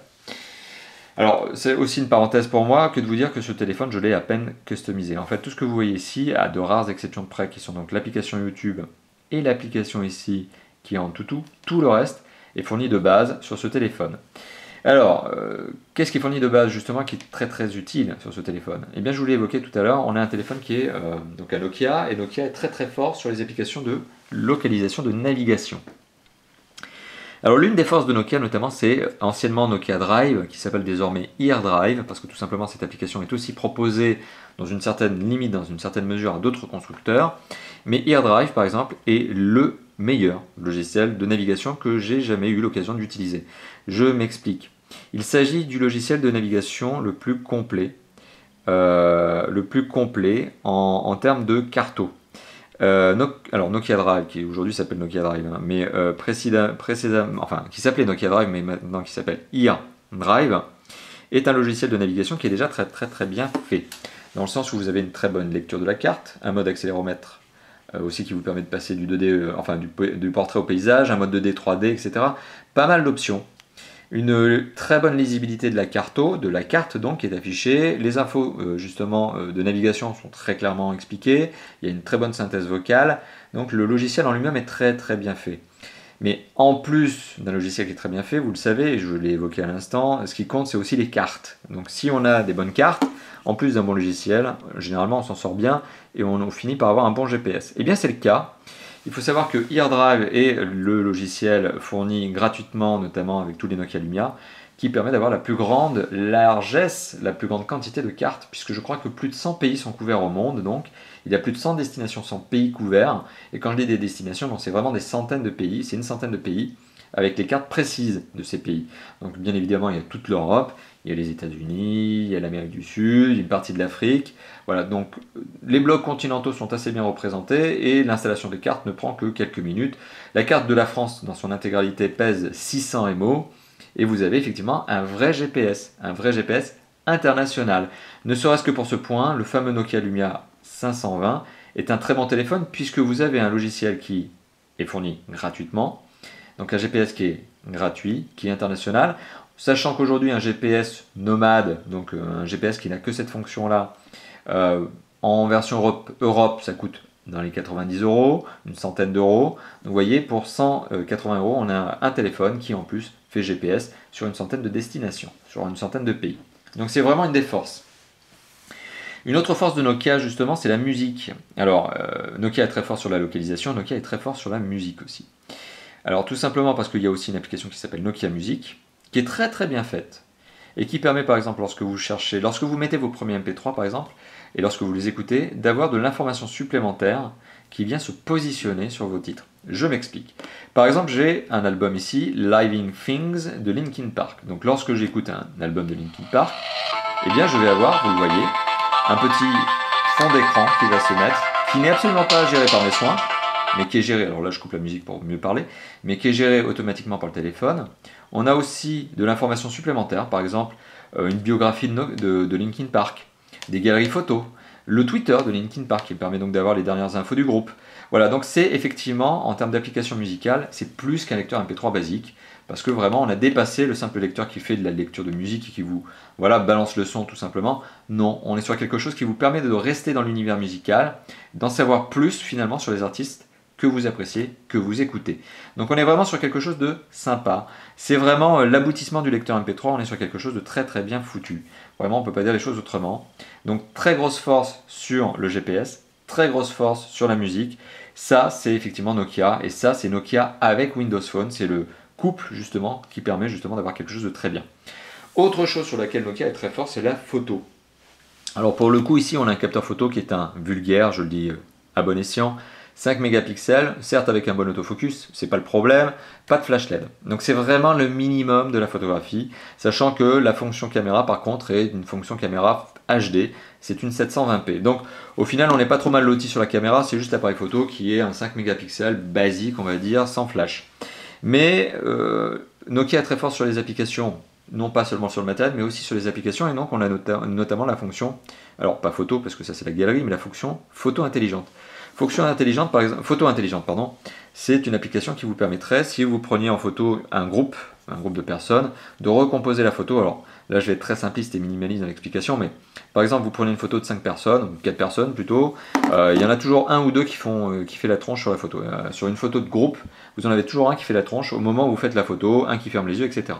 Alors, c'est aussi une parenthèse pour moi que de vous dire que ce téléphone, je l'ai à peine customisé. En fait, tout ce que vous voyez ici, à de rares exceptions de près, qui sont donc l'application YouTube et l'application ici, qui est en toutou, tout le reste est fourni de base sur ce téléphone. Alors, qu'est-ce qui est fourni de base justement qui est très très utile sur ce téléphone? Eh bien, je vous l'ai évoqué tout à l'heure, on a un téléphone qui est donc un Nokia, et Nokia est très très fort sur les applications de localisation de navigation. Alors l'une des forces de Nokia notamment c'est anciennement Nokia Drive qui s'appelle désormais AirDrive parce que tout simplement cette application est aussi proposée dans une certaine limite, dans une certaine mesure à d'autres constructeurs. Mais AirDrive par exemple est le meilleur logiciel de navigation que j'ai jamais eu l'occasion d'utiliser. Je m'explique. Il s'agit du logiciel de navigation le plus complet en termes de carto. Alors Nokia Drive, qui aujourd'hui s'appelle Nokia Drive, hein, mais qui s'appelait Nokia Drive, mais maintenant qui s'appelle AirDrive, est un logiciel de navigation qui est déjà très très très bien fait. Dans le sens où vous avez une très bonne lecture de la carte, un mode accéléromètre aussi qui vous permet de passer du 2D, du portrait au paysage, un mode 2D, 3D, etc. Pas mal d'options. Une très bonne lisibilité de la carte donc qui est affichée. Les infos justement de navigation sont très clairement expliquées. Il y a une très bonne synthèse vocale. Donc le logiciel en lui-même est très très bien fait. Mais en plus d'un logiciel qui est très bien fait, vous le savez, et je l'ai évoqué à l'instant, ce qui compte c'est aussi les cartes. Donc si on a des bonnes cartes, en plus d'un bon logiciel, généralement on s'en sort bien et on finit par avoir un bon GPS. Et bien c'est le cas. Il faut savoir que AirDrive est le logiciel fourni gratuitement, notamment avec tous les Nokia Lumia, qui permet d'avoir la plus grande largesse, la plus grande quantité de cartes, puisque je crois que plus de 100 pays sont couverts au monde, donc il y a plus de 100 destinations, 100 pays couverts, et quand je dis des destinations, c'est vraiment des centaines de pays, c'est une centaine de pays, avec les cartes précises de ces pays. Donc bien évidemment, il y a toute l'Europe, il y a les États-Unis, il y a l'Amérique du Sud, une partie de l'Afrique. Voilà, donc les blocs continentaux sont assez bien représentés et l'installation des cartes ne prend que quelques minutes. La carte de la France dans son intégralité pèse 600 MO et vous avez effectivement un vrai GPS international. Ne serait-ce que pour ce point, le fameux Nokia Lumia 520 est un très bon téléphone puisque vous avez un logiciel qui est fourni gratuitement, donc un GPS qui est gratuit, qui est international. Sachant qu'aujourd'hui un GPS nomade, donc un GPS qui n'a que cette fonction-là, en version Europe, ça coûte dans les 90 €, une centaine d'euros. Donc vous voyez, pour 180 €, on a un téléphone qui en plus fait GPS sur une centaine de destinations, sur une centaine de pays. Donc c'est vraiment une des forces. Une autre force de Nokia justement, c'est la musique. Alors Nokia est très fort sur la localisation, Nokia est très fort sur la musique aussi. Alors tout simplement parce qu'il y a aussi une application qui s'appelle Nokia Music, qui est très très bien faite et qui permet par exemple lorsque vous mettez vos premiers MP3 par exemple et lorsque vous les écoutez, d'avoir de l'information supplémentaire qui vient se positionner sur vos titres. Je m'explique. Par exemple, j'ai un album ici, Living Things de Linkin Park. Donc lorsque j'écoute un album de Linkin Park, eh bien je vais avoir, vous le voyez, un petit fond d'écran qui va se mettre, qui n'est absolument pas géré par mes soins, mais qui est géré, alors là je coupe la musique pour mieux parler, mais qui est géré automatiquement par le téléphone. On a aussi de l'information supplémentaire, par exemple une biographie de Linkin Park, des galeries photos, le Twitter de Linkin Park qui permet donc d'avoir les dernières infos du groupe. Voilà, donc c'est effectivement, en termes d'application musicale, c'est plus qu'un lecteur MP3 basique, parce que vraiment on a dépassé le simple lecteur qui fait de la lecture de musique et qui vous balance le son tout simplement. Non, on est sur quelque chose qui vous permet de rester dans l'univers musical, d'en savoir plus finalement sur les artistes que vous appréciez, que vous écoutez. Donc on est vraiment sur quelque chose de sympa. C'est vraiment l'aboutissement du lecteur MP3, on est sur quelque chose de très très bien foutu. Vraiment, on ne peut pas dire les choses autrement. Donc très grosse force sur le GPS, très grosse force sur la musique. Ça, c'est effectivement Nokia, et ça, c'est Nokia avec Windows Phone. C'est le couple justement qui permet justement d'avoir quelque chose de très bien. Autre chose sur laquelle Nokia est très fort, c'est la photo. Alors pour le coup, ici, on a un capteur photo qui est un vulgaire, je le dis à bon escient, 5 mégapixels, certes avec un bon autofocus, c'est pas le problème, pas de flash LED. Donc c'est vraiment le minimum de la photographie, sachant que la fonction caméra par contre est une fonction caméra HD, c'est une 720p. Donc au final on n'est pas trop mal loti sur la caméra, c'est juste l'appareil photo qui est un 5 mégapixels basique on va dire, sans flash. Mais Nokia est très fort sur les applications, non pas seulement sur le matériel, mais aussi sur les applications, et donc on a notamment la fonction, alors pas photo parce que ça c'est la galerie, mais la fonction photo intelligente. Fonction intelligente, par exemple, photo intelligente, pardon, c'est une application qui vous permettrait, si vous preniez en photo un groupe de personnes, de recomposer la photo. Alors là, je vais être très simpliste et minimaliste dans l'explication, mais par exemple, vous prenez une photo de 5 personnes, ou 4 personnes plutôt, il y en a toujours un ou deux qui fait la tronche sur la photo. Sur une photo de groupe, vous en avez toujours un qui fait la tronche au moment où vous faites la photo, un qui ferme les yeux, etc.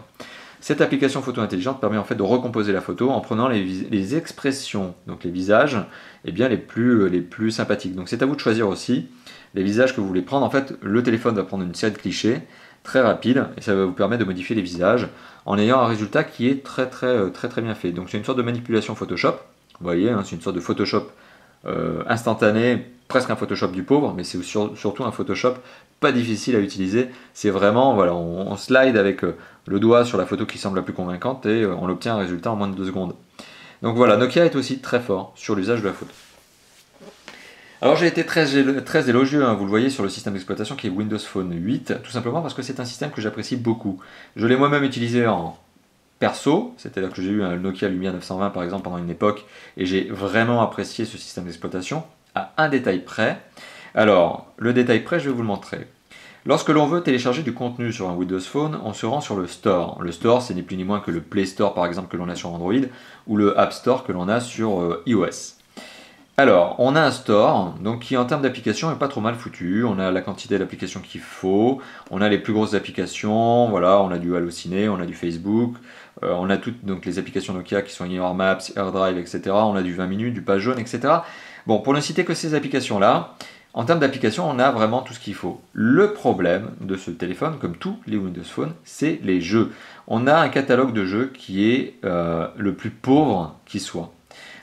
Cette application photo intelligente permet en fait de recomposer la photo en prenant les expressions, donc les visages, eh bien les plus sympathiques. Donc c'est à vous de choisir aussi les visages que vous voulez prendre. En fait, le téléphone va prendre une série de clichés très rapides et ça va vous permettre de modifier les visages en ayant un résultat qui est très bien fait. Donc c'est une sorte de manipulation Photoshop. Vous voyez, hein, c'est une sorte de Photoshop instantané, presque un Photoshop du pauvre, mais c'est surtout un Photoshop pas difficile à utiliser. C'est vraiment, voilà, on slide avec le doigt sur la photo qui semble la plus convaincante et on obtient un résultat en moins de 2 secondes. Donc voilà, Nokia est aussi très fort sur l'usage de la photo. Alors j'ai été très élogieux, hein, vous le voyez sur le système d'exploitation qui est Windows Phone 8, tout simplement parce que c'est un système que j'apprécie beaucoup. Je l'ai moi-même utilisé en perso, c'est-à-dire que j'ai eu un Nokia Lumia 920 par exemple pendant une époque et j'ai vraiment apprécié ce système d'exploitation à un détail près. Alors, le détail près, je vais vous le montrer. Lorsque l'on veut télécharger du contenu sur un Windows Phone, on se rend sur le Store. Le Store, c'est ni plus ni moins que le Play Store par exemple que l'on a sur Android ou le App Store que l'on a sur iOS. Alors, on a un store donc, qui en termes d'applications est pas trop mal foutu. On a la quantité d'applications qu'il faut, on a les plus grosses applications, voilà, on a du Allociné, on a du Facebook, on a toutes donc, les applications Nokia qui sont Your Maps, AirDrive, etc. On a du 20 minutes, du page jaune, etc. Bon, pour ne citer que ces applications-là, en termes d'applications, on a vraiment tout ce qu'il faut. Le problème de ce téléphone, comme tous les Windows Phone, c'est les jeux. On a un catalogue de jeux qui est le plus pauvre qui soit.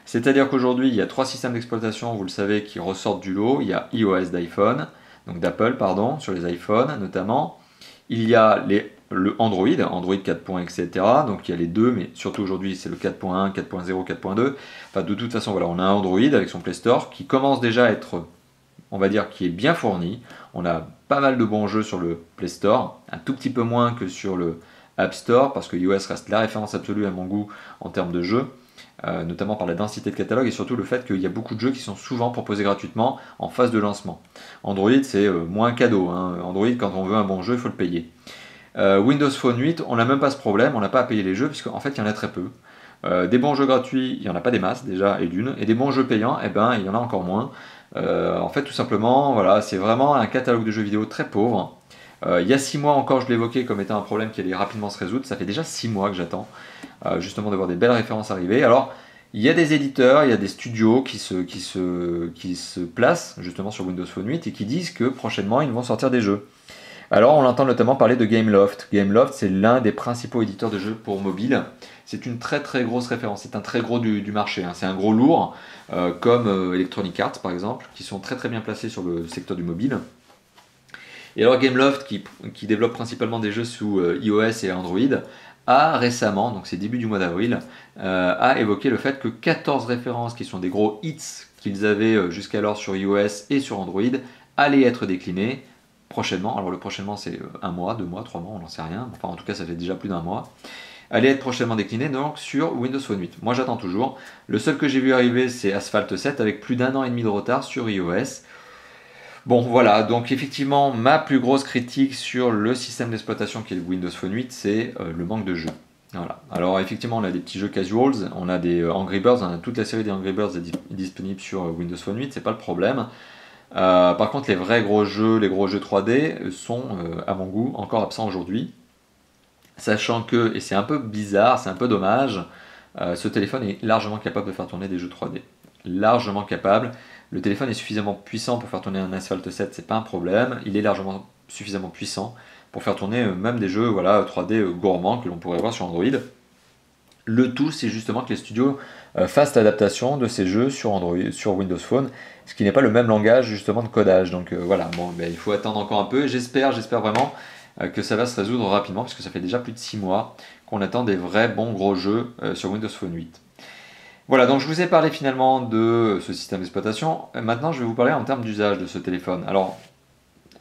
C'est-à-dire qu'aujourd'hui, il y a 3 systèmes d'exploitation, vous le savez, qui ressortent du lot. Il y a iOS d'iPhone, donc d'Apple, pardon, sur les iPhones notamment. Il y a le Android 4.1, etc. Donc il y a les deux, mais surtout aujourd'hui, c'est le 4.1, 4.0, 4.2. Enfin, de toute façon, voilà, on a un Android avec son Play Store qui commence déjà à être, on va dire, qui est bien fourni. On a pas mal de bons jeux sur le Play Store, un tout petit peu moins que sur le App Store, parce que iOS reste la référence absolue à mon goût en termes de jeux. Notamment par la densité de catalogue et surtout le fait qu'il y a beaucoup de jeux qui sont souvent proposés gratuitement en phase de lancement. Android c'est moins cadeau, hein. Android quand on veut un bon jeu il faut le payer. Windows Phone 8 on n'a même pas ce problème, on n'a pas à payer les jeux puisqu'en fait il y en a très peu. Des bons jeux gratuits il n'y en a pas des masses déjà et des bons jeux payants eh ben, il y en a encore moins. En fait tout simplement voilà, c'est vraiment un catalogue de jeux vidéo très pauvre. Il y a 6 mois encore, je l'évoquais comme étant un problème qui allait rapidement se résoudre. Ça fait déjà 6 mois que j'attends justement de voir des belles références arriver. Alors, il y a des éditeurs, il y a des studios qui se placent justement sur Windows Phone 8 et qui disent que prochainement ils vont sortir des jeux. Alors, on entend notamment parler de Gameloft. Gameloft, c'est l'un des principaux éditeurs de jeux pour mobile. C'est une très grosse référence, c'est un très gros du marché. Hein. C'est un gros lourd, comme Electronic Arts par exemple, qui sont très bien placés sur le secteur du mobile. Et alors Gameloft, qui développe principalement des jeux sous iOS et Android, a récemment, donc c'est début du mois d'avril, a évoqué le fait que 14 références qui sont des gros hits qu'ils avaient jusqu'alors sur iOS et sur Android allaient être déclinées prochainement. Alors le prochainement c'est un mois, 2 mois, 3 mois, on n'en sait rien. Enfin en tout cas ça fait déjà plus d'un mois. Allait être prochainement décliné donc sur Windows Phone 8. Moi j'attends toujours. Le seul que j'ai vu arriver c'est Asphalt 7 avec plus d'1 an et demi de retard sur iOS. Bon voilà, donc effectivement ma plus grosse critique sur le système d'exploitation qui est le Windows Phone 8 c'est le manque de jeux. Voilà. Alors effectivement on a des petits jeux casuals, on a des Angry Birds, on a toute la série des Angry Birds est disponible sur Windows Phone 8, c'est pas le problème. Par contre les vrais gros jeux, les gros jeux 3D sont à mon goût encore absents aujourd'hui. Sachant que, et c'est un peu bizarre, c'est un peu dommage, ce téléphone est largement capable de faire tourner des jeux 3D. Largement capable. Le téléphone est suffisamment puissant pour faire tourner un Asphalt 7, c'est pas un problème. Il est largement suffisamment puissant pour faire tourner même des jeux voilà, 3D gourmands que l'on pourrait voir sur Android. Le tout, c'est justement que les studios fassent l'adaptation de ces jeux sur Android, sur Windows Phone, ce qui n'est pas le même langage justement de codage. Donc voilà, bon, ben, il faut attendre encore un peu. J'espère vraiment que ça va se résoudre rapidement, parce que ça fait déjà plus de 6 mois qu'on attend des vrais bons gros jeux sur Windows Phone 8. Voilà, donc je vous ai parlé finalement de ce système d'exploitation. Maintenant, je vais vous parler en termes d'usage de ce téléphone. Alors,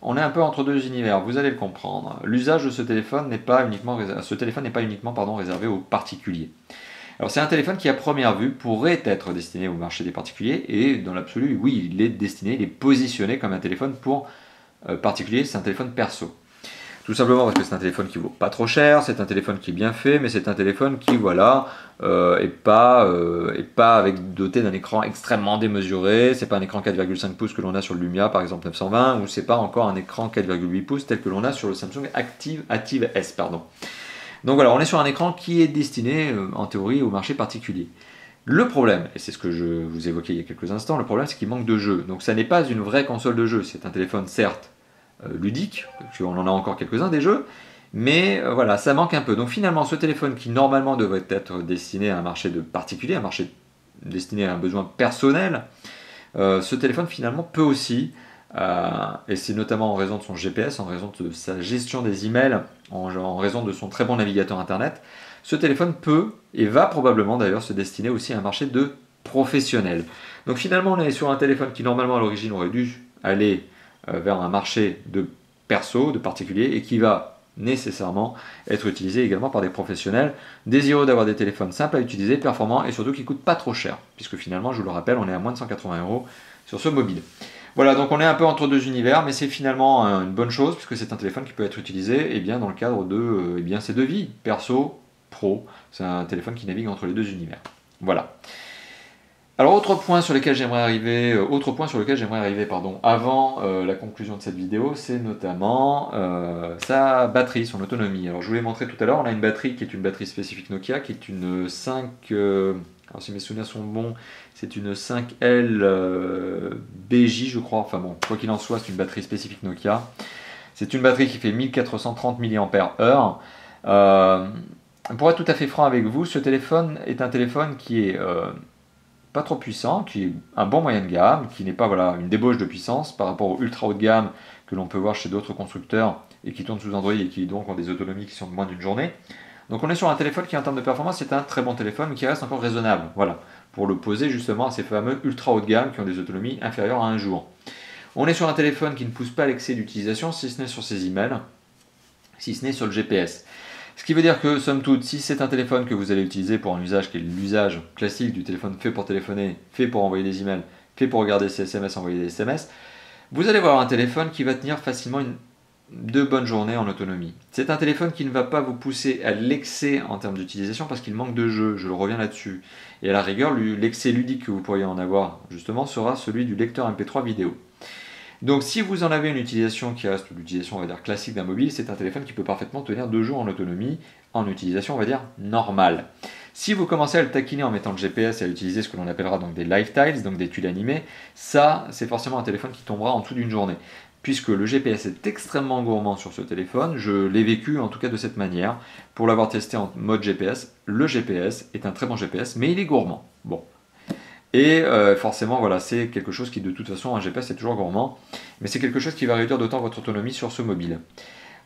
on est un peu entre deux univers, vous allez le comprendre. L'usage de ce téléphone n'est pas uniquement, réservé aux particuliers. Alors c'est un téléphone qui à première vue pourrait être destiné au marché des particuliers, et dans l'absolu, oui, il est positionné comme un téléphone pour particulier, c'est un téléphone perso. Tout simplement parce que c'est un téléphone qui vaut pas trop cher, c'est un téléphone qui est bien fait, mais c'est un téléphone qui voilà est pas doté d'un écran extrêmement démesuré. C'est pas un écran 4,5 pouces que l'on a sur le Lumia par exemple 920, ou c'est pas encore un écran 4,8 pouces tel que l'on a sur le Samsung Active S pardon. Donc voilà, on est sur un écran qui est destiné en théorie au marché particulier. Le problème, et c'est ce que je vous évoquais il y a quelques instants, le problème c'est qu'il manque de jeux. Donc ça n'est pas une vraie console de jeu, c'est un téléphone certes ludique, on en a encore quelques-uns des jeux, mais voilà, ça manque un peu. Donc finalement, ce téléphone qui normalement devrait être destiné à un marché de particulier, un marché destiné à un besoin personnel, ce téléphone finalement peut aussi, et c'est notamment en raison de son GPS, en raison de sa gestion des emails, en raison de son très bon navigateur internet, ce téléphone peut et va probablement d'ailleurs se destiner aussi à un marché de professionnels. Donc finalement, on est sur un téléphone qui normalement à l'origine aurait dû aller vers un marché de perso, de particulier, et qui va nécessairement être utilisé également par des professionnels désireux d'avoir des téléphones simples à utiliser, performants et surtout qui ne coûtent pas trop cher, puisque finalement, je vous le rappelle, on est à moins de 180 € sur ce mobile. Voilà, donc on est un peu entre deux univers, mais c'est finalement une bonne chose, puisque c'est un téléphone qui peut être utilisé bien, dans le cadre de ces deux vies, perso, pro. C'est un téléphone qui navigue entre les deux univers. Voilà. Alors autre point sur lequel j'aimerais arriver, avant la conclusion de cette vidéo, c'est notamment sa batterie, son autonomie. Alors je vous l'ai montré tout à l'heure, on a une batterie qui est une batterie spécifique Nokia, qui est une 5, alors si mes souvenirs sont bons, c'est une 5L BJ je crois, enfin bon, quoi qu'il en soit, c'est une batterie spécifique Nokia. C'est une batterie qui fait 1430 mAh. Pour être tout à fait franc avec vous, ce téléphone est un téléphone qui est pas trop puissant, qui est un bon moyen de gamme, qui n'est pas voilà, une débauche de puissance par rapport au ultra haut de gamme que l'on peut voir chez d'autres constructeurs et qui tournent sous Android et qui donc ont des autonomies qui sont de moins d'une journée. Donc on est sur un téléphone qui en termes de performance est un très bon téléphone mais qui reste encore raisonnable, voilà, pour l'opposer justement à ces fameux ultra haut de gamme qui ont des autonomies inférieures à un jour. On est sur un téléphone qui ne pousse pas l'excès d'utilisation, si ce n'est sur ses emails, si ce n'est sur le GPS. Ce qui veut dire que, somme toute, si c'est un téléphone que vous allez utiliser pour un usage qui est l'usage classique du téléphone fait pour téléphoner, fait pour envoyer des emails, fait pour regarder ses SMS, envoyer des SMS, vous allez avoir un téléphone qui va tenir facilement 2 bonnes journées en autonomie. C'est un téléphone qui ne va pas vous pousser à l'excès en termes d'utilisation parce qu'il manque de jeu, je reviens là-dessus. Et à la rigueur, l'excès ludique que vous pourriez en avoir, justement, sera celui du lecteur MP3 vidéo. Donc si vous en avez une utilisation qui reste l'utilisation on va dire classique d'un mobile, c'est un téléphone qui peut parfaitement tenir 2 jours en autonomie, en utilisation on va dire normale. Si vous commencez à le taquiner en mettant le GPS et à utiliser ce que l'on appellera donc des live tiles, donc des tuiles animées, ça c'est forcément un téléphone qui tombera en dessous d'une journée. Puisque le GPS est extrêmement gourmand sur ce téléphone, je l'ai vécu en tout cas de cette manière, pour l'avoir testé en mode GPS, le GPS est un très bon GPS, mais il est gourmand. Bon. Et forcément, voilà, c'est quelque chose qui, de toute façon, un GPS est toujours gourmand, mais c'est quelque chose qui va réduire d'autant votre autonomie sur ce mobile.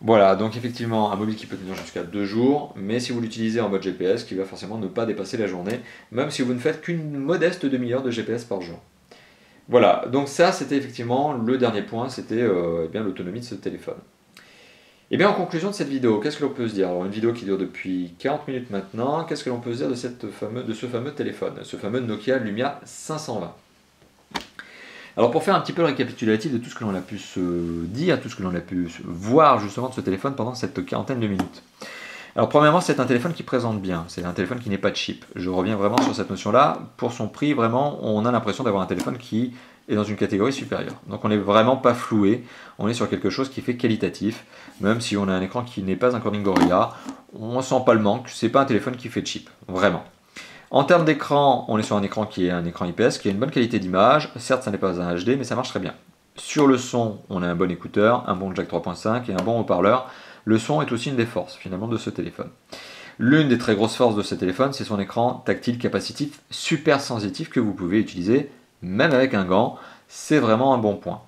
Voilà, donc effectivement un mobile qui peut tenir jusqu'à 2 jours, mais si vous l'utilisez en mode GPS, qui va forcément ne pas dépasser la journée, même si vous ne faites qu'une modeste demi-heure de GPS par jour. Voilà, donc ça c'était effectivement le dernier point, c'était eh bien l'autonomie de ce téléphone. Et bien en conclusion de cette vidéo, qu'est-ce que l'on peut se dire? Alors une vidéo qui dure depuis 40 minutes maintenant, qu'est-ce que l'on peut se dire de, de ce fameux téléphone, ce fameux Nokia Lumia 520? Alors pour faire un petit peu le récapitulatif de tout ce que l'on a pu se dire, tout ce que l'on a pu voir justement de ce téléphone pendant cette quarantaine de minutes. Alors premièrement, c'est un téléphone qui présente bien, c'est un téléphone qui n'est pas cheap. Je reviens vraiment sur cette notion-là. Pour son prix, vraiment, on a l'impression d'avoir un téléphone qui est dans une catégorie supérieure. Donc on n'est vraiment pas floué, on est sur quelque chose qui fait qualitatif, même si on a un écran qui n'est pas un Corning Gorilla, on ne sent pas le manque, c'est pas un téléphone qui fait cheap, vraiment. En termes d'écran, on est sur un écran qui est un écran IPS, qui a une bonne qualité d'image, certes ça n'est pas un HD, mais ça marche très bien. Sur le son, on a un bon écouteur, un bon jack 3.5 et un bon haut-parleur. Le son est aussi une des forces finalement de ce téléphone. L'une des très grosses forces de ce téléphone, c'est son écran tactile capacitif super sensitif que vous pouvez utiliser même avec un gant. C'est vraiment un bon point.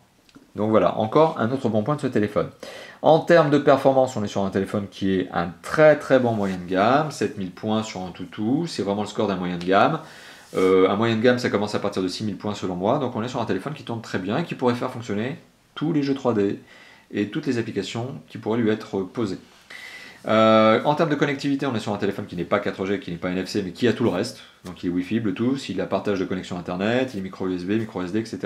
Donc voilà, encore un autre bon point de ce téléphone. En termes de performance, on est sur un téléphone qui est un très bon moyen de gamme, 7000 points sur un toutou, c'est vraiment le score d'un moyen de gamme. Un moyen de gamme, ça commence à partir de 6000 points selon moi, donc on est sur un téléphone qui tourne très bien et qui pourrait faire fonctionner tous les jeux 3D et toutes les applications qui pourraient lui être posées. En termes de connectivité, on est sur un téléphone qui n'est pas 4G, qui n'est pas NFC, mais qui a tout le reste. Donc il est Wi-Fi, Bluetooth, il a partage de connexion Internet, il est micro USB, micro SD, etc.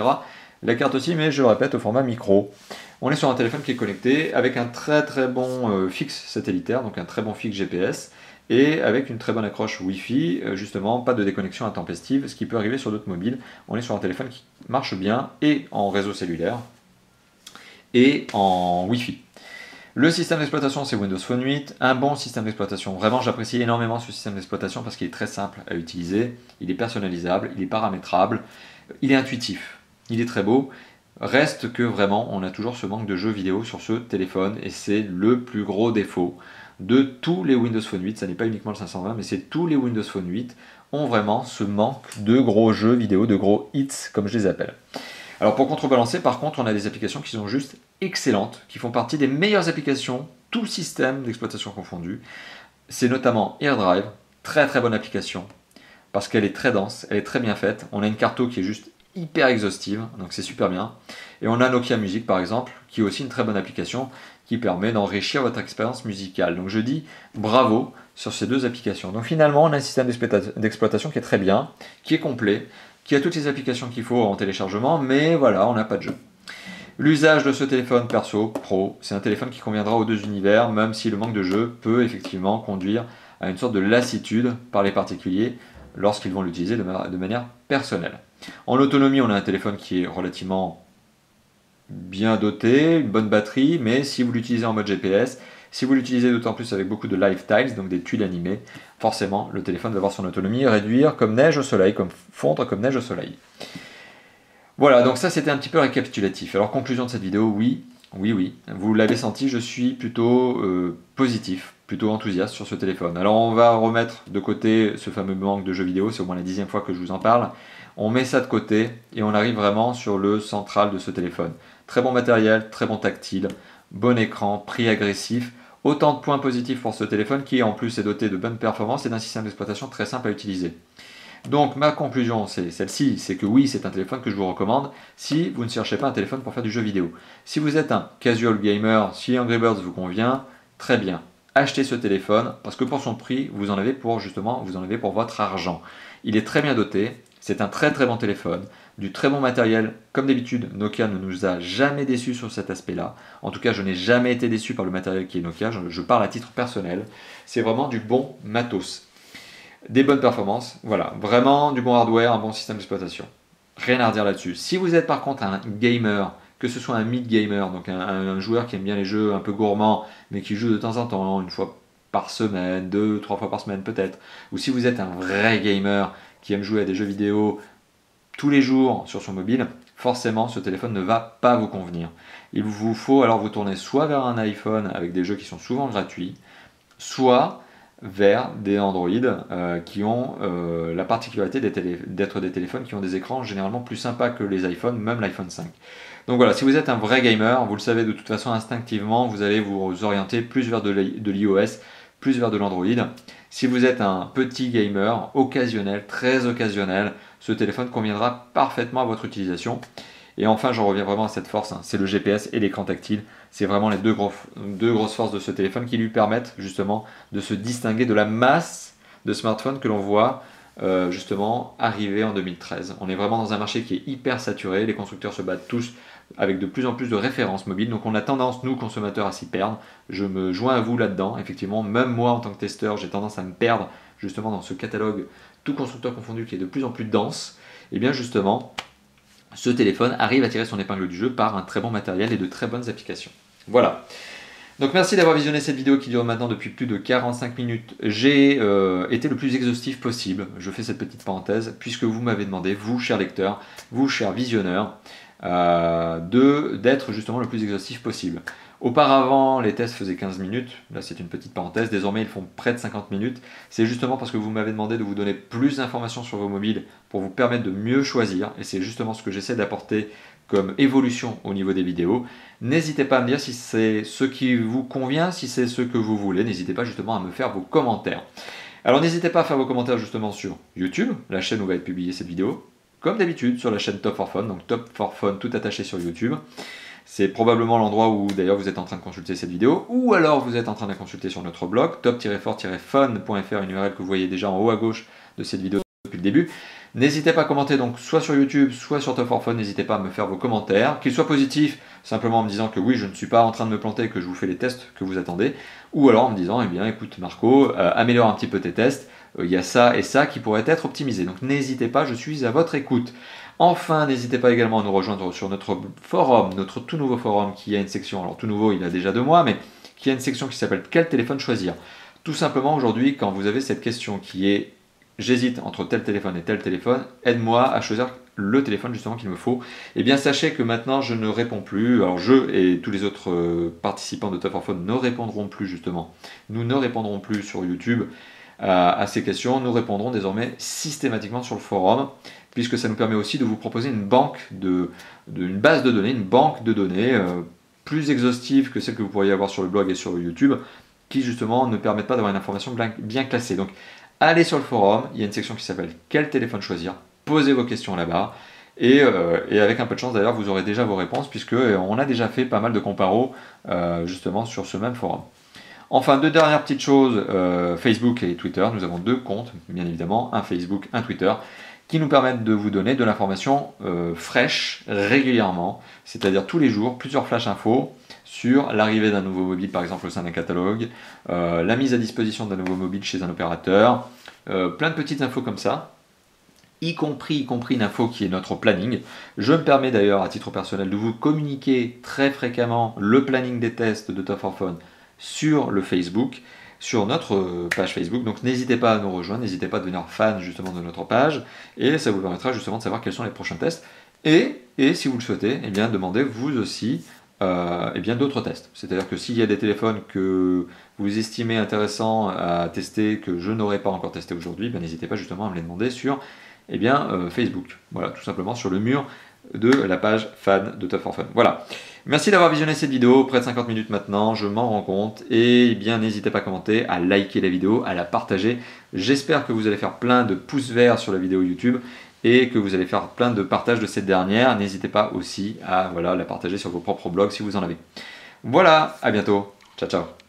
La carte aussi, mais je le répète, au format micro. On est sur un téléphone qui est connecté avec un très bon fixe satellitaire, donc un très bon fixe GPS, et avec une très bonne accroche Wi-Fi, justement, pas de déconnexion intempestive, ce qui peut arriver sur d'autres mobiles. On est sur un téléphone qui marche bien, et en réseau cellulaire, et en Wi-Fi. Le système d'exploitation, c'est Windows Phone 8, un bon système d'exploitation. Vraiment, j'apprécie énormément ce système d'exploitation parce qu'il est très simple à utiliser, il est personnalisable, il est paramétrable, il est intuitif, il est très beau. Reste que vraiment, on a toujours ce manque de jeux vidéo sur ce téléphone et c'est le plus gros défaut de tous les Windows Phone 8. Ça n'est pas uniquement le 520, mais c'est tous les Windows Phone 8 ont vraiment ce manque de gros jeux vidéo, de gros hits, comme je les appelle. Alors pour contrebalancer, par contre, on a des applications qui sont juste excellentes, qui font partie des meilleures applications, tout système d'exploitation confondu. C'est notamment AirDrive, très bonne application, parce qu'elle est très dense, elle est très bien faite. On a une carto qui est juste hyper exhaustive, donc c'est super bien. Et on a Nokia Music par exemple, qui est aussi une très bonne application, qui permet d'enrichir votre expérience musicale. Donc je dis bravo sur ces deux applications. Donc finalement, on a un système d'exploitation qui est très bien, qui est complet, qui a toutes les applications qu'il faut en téléchargement, mais voilà, on n'a pas de jeu. L'usage de ce téléphone perso, pro, c'est un téléphone qui conviendra aux deux univers, même si le manque de jeu peut effectivement conduire à une sorte de lassitude par les particuliers lorsqu'ils vont l'utiliser de manière personnelle. En autonomie, on a un téléphone qui est relativement bien doté, une bonne batterie, mais si vous l'utilisez en mode GPS, si vous l'utilisez d'autant plus avec beaucoup de live tiles, donc des tuiles animées, forcément le téléphone va voir son autonomie réduire comme neige au soleil, comme fondre comme neige au soleil. Voilà, donc ça c'était un petit peu récapitulatif. Alors conclusion de cette vidéo, oui, vous l'avez senti, je suis plutôt positif, plutôt enthousiaste sur ce téléphone. Alors on va remettre de côté ce fameux manque de jeux vidéo, c'est au moins la 10e fois que je vous en parle. On met ça de côté et on arrive vraiment sur le central de ce téléphone. Très bon matériel, très bon tactile, bon écran, prix agressif. Autant de points positifs pour ce téléphone qui en plus est doté de bonnes performances et d'un système d'exploitation très simple à utiliser. Donc ma conclusion c'est celle-ci, c'est que oui c'est un téléphone que je vous recommande si vous ne cherchez pas un téléphone pour faire du jeu vidéo. Si vous êtes un casual gamer, si Angry Birds vous convient, très bien. Achetez ce téléphone parce que pour son prix vous en avez pour votre argent. Il est très bien doté, c'est un très bon téléphone, du très bon matériel. Comme d'habitude, Nokia ne nous a jamais déçus sur cet aspect-là. En tout cas, je n'ai jamais été déçu par le matériel qui est Nokia, je parle à titre personnel. C'est vraiment du bon matos. Des bonnes performances, voilà, vraiment du bon hardware, un bon système d'exploitation. Rien à redire là-dessus. Si vous êtes par contre un gamer, que ce soit un mid-gamer, donc un joueur qui aime bien les jeux un peu gourmands, mais qui joue de temps en temps, une fois par semaine, 2-3 fois par semaine peut-être, ou si vous êtes un vrai gamer qui aime jouer à des jeux vidéo tous les jours sur son mobile, forcément ce téléphone ne va pas vous convenir. Il vous faut alors vous tourner soit vers un iPhone avec des jeux qui sont souvent gratuits, soit vers des Android qui ont la particularité d'être des téléphones qui ont des écrans généralement plus sympas que les iPhones, même l'iPhone 5. Donc voilà, si vous êtes un vrai gamer, vous le savez de toute façon instinctivement, vous allez vous orienter plus vers de l'iOS, plus vers de l'Android. Si vous êtes un petit gamer, occasionnel, très occasionnel, ce téléphone conviendra parfaitement à votre utilisation. Et enfin, j'en reviens vraiment à cette force, c'est le GPS et l'écran tactile. C'est vraiment les deux grosses forces de ce téléphone qui lui permettent justement de se distinguer de la masse de smartphones que l'on voit justement arriver en 2013. On est vraiment dans un marché qui est hyper saturé, les constructeurs se battent tous avec de plus en plus de références mobiles, donc on a tendance, nous consommateurs, à s'y perdre. Je me joins à vous là-dedans, effectivement, même moi en tant que testeur, j'ai tendance à me perdre justement dans ce catalogue, tout constructeur confondu, qui est de plus en plus dense. Et bien justement, ce téléphone arrive à tirer son épingle du jeu par un très bon matériel et de très bonnes applications. Voilà. Donc merci d'avoir visionné cette vidéo qui dure maintenant depuis plus de 45 minutes. J'ai été le plus exhaustif possible, je fais cette petite parenthèse, puisque vous m'avez demandé, vous chers lecteurs, vous chers visionneurs, d'être justement le plus exhaustif possible. Auparavant, les tests faisaient 15 minutes, là c'est une petite parenthèse, désormais ils font près de 50 minutes. C'est justement parce que vous m'avez demandé de vous donner plus d'informations sur vos mobiles pour vous permettre de mieux choisir, et c'est justement ce que j'essaie d'apporter comme évolution au niveau des vidéos. N'hésitez pas à me dire si c'est ce qui vous convient, si c'est ce que vous voulez, n'hésitez pas justement à me faire vos commentaires. Alors n'hésitez pas à faire vos commentaires justement sur YouTube, la chaîne où va être publiée cette vidéo, comme d'habitude sur la chaîne Top for Phone, donc Top for Phone tout attaché sur YouTube. C'est probablement l'endroit où d'ailleurs vous êtes en train de consulter cette vidéo, ou alors vous êtes en train de la consulter sur notre blog, top-for-phone.fr, une URL que vous voyez déjà en haut à gauche de cette vidéo depuis le début. N'hésitez pas à commenter donc soit sur YouTube, soit sur Top for Phone, n'hésitez pas à me faire vos commentaires, qu'ils soient positifs, simplement en me disant que oui, je ne suis pas en train de me planter, que je vous fais les tests que vous attendez, ou alors en me disant, eh bien écoute Marco, améliore un petit peu tes tests, il y a ça et ça qui pourraient être optimisés. Donc n'hésitez pas, je suis à votre écoute. Enfin, n'hésitez pas également à nous rejoindre sur notre forum, notre tout nouveau forum qui a une section, alors tout nouveau il a déjà 2 mois, mais qui a une section qui s'appelle quel téléphone choisir. Tout simplement aujourd'hui, quand vous avez cette question qui est j'hésite entre tel téléphone et tel téléphone, aide-moi à choisir le téléphone justement qu'il me faut. Et bien sachez que maintenant je ne réponds plus, alors je et tous les autres participants de Top for Phone ne répondront plus justement, nous ne répondrons plus sur YouTube à ces questions, nous répondrons désormais systématiquement sur le forum, puisque ça nous permet aussi de vous proposer une une base de données, une banque de données plus exhaustive que celle que vous pourriez avoir sur le blog et sur YouTube, qui justement ne permettent pas d'avoir une information bien classée. Donc allez sur le forum, il y a une section qui s'appelle quel téléphone choisir, posez vos questions là-bas, et avec un peu de chance d'ailleurs vous aurez déjà vos réponses, puisque on a déjà fait pas mal de comparos justement sur ce même forum. Enfin, 2 dernières petites choses, Facebook et Twitter, nous avons 2 comptes, bien évidemment, un Facebook, un Twitter, qui nous permettent de vous donner de l'information fraîche régulièrement, c'est-à-dire tous les jours, plusieurs flash infos sur l'arrivée d'un nouveau mobile par exemple au sein d'un catalogue, la mise à disposition d'un nouveau mobile chez un opérateur, plein de petites infos comme ça, y compris une info qui est notre planning. Je me permets d'ailleurs à titre personnel de vous communiquer très fréquemment le planning des tests de Top for Phone sur le Facebook, sur notre page Facebook, donc n'hésitez pas à nous rejoindre, n'hésitez pas à devenir fan justement de notre page, et ça vous permettra justement de savoir quels sont les prochains tests, et si vous le souhaitez, eh bien demandez vous aussi eh bien d'autres tests. C'est-à-dire que s'il y a des téléphones que vous estimez intéressants à tester, que je n'aurais pas encore testé aujourd'hui, ben, n'hésitez pas justement à me les demander sur eh bien, Facebook, voilà, tout simplement sur le mur de la page fan de Top for Phone. Voilà. Merci d'avoir visionné cette vidéo, près de 50 minutes maintenant, je m'en rends compte, et eh bien n'hésitez pas à commenter, à liker la vidéo, à la partager. J'espère que vous allez faire plein de pouces verts sur la vidéo YouTube et que vous allez faire plein de partages de cette dernière. N'hésitez pas aussi à la partager sur vos propres blogs si vous en avez. Voilà, à bientôt, ciao ciao.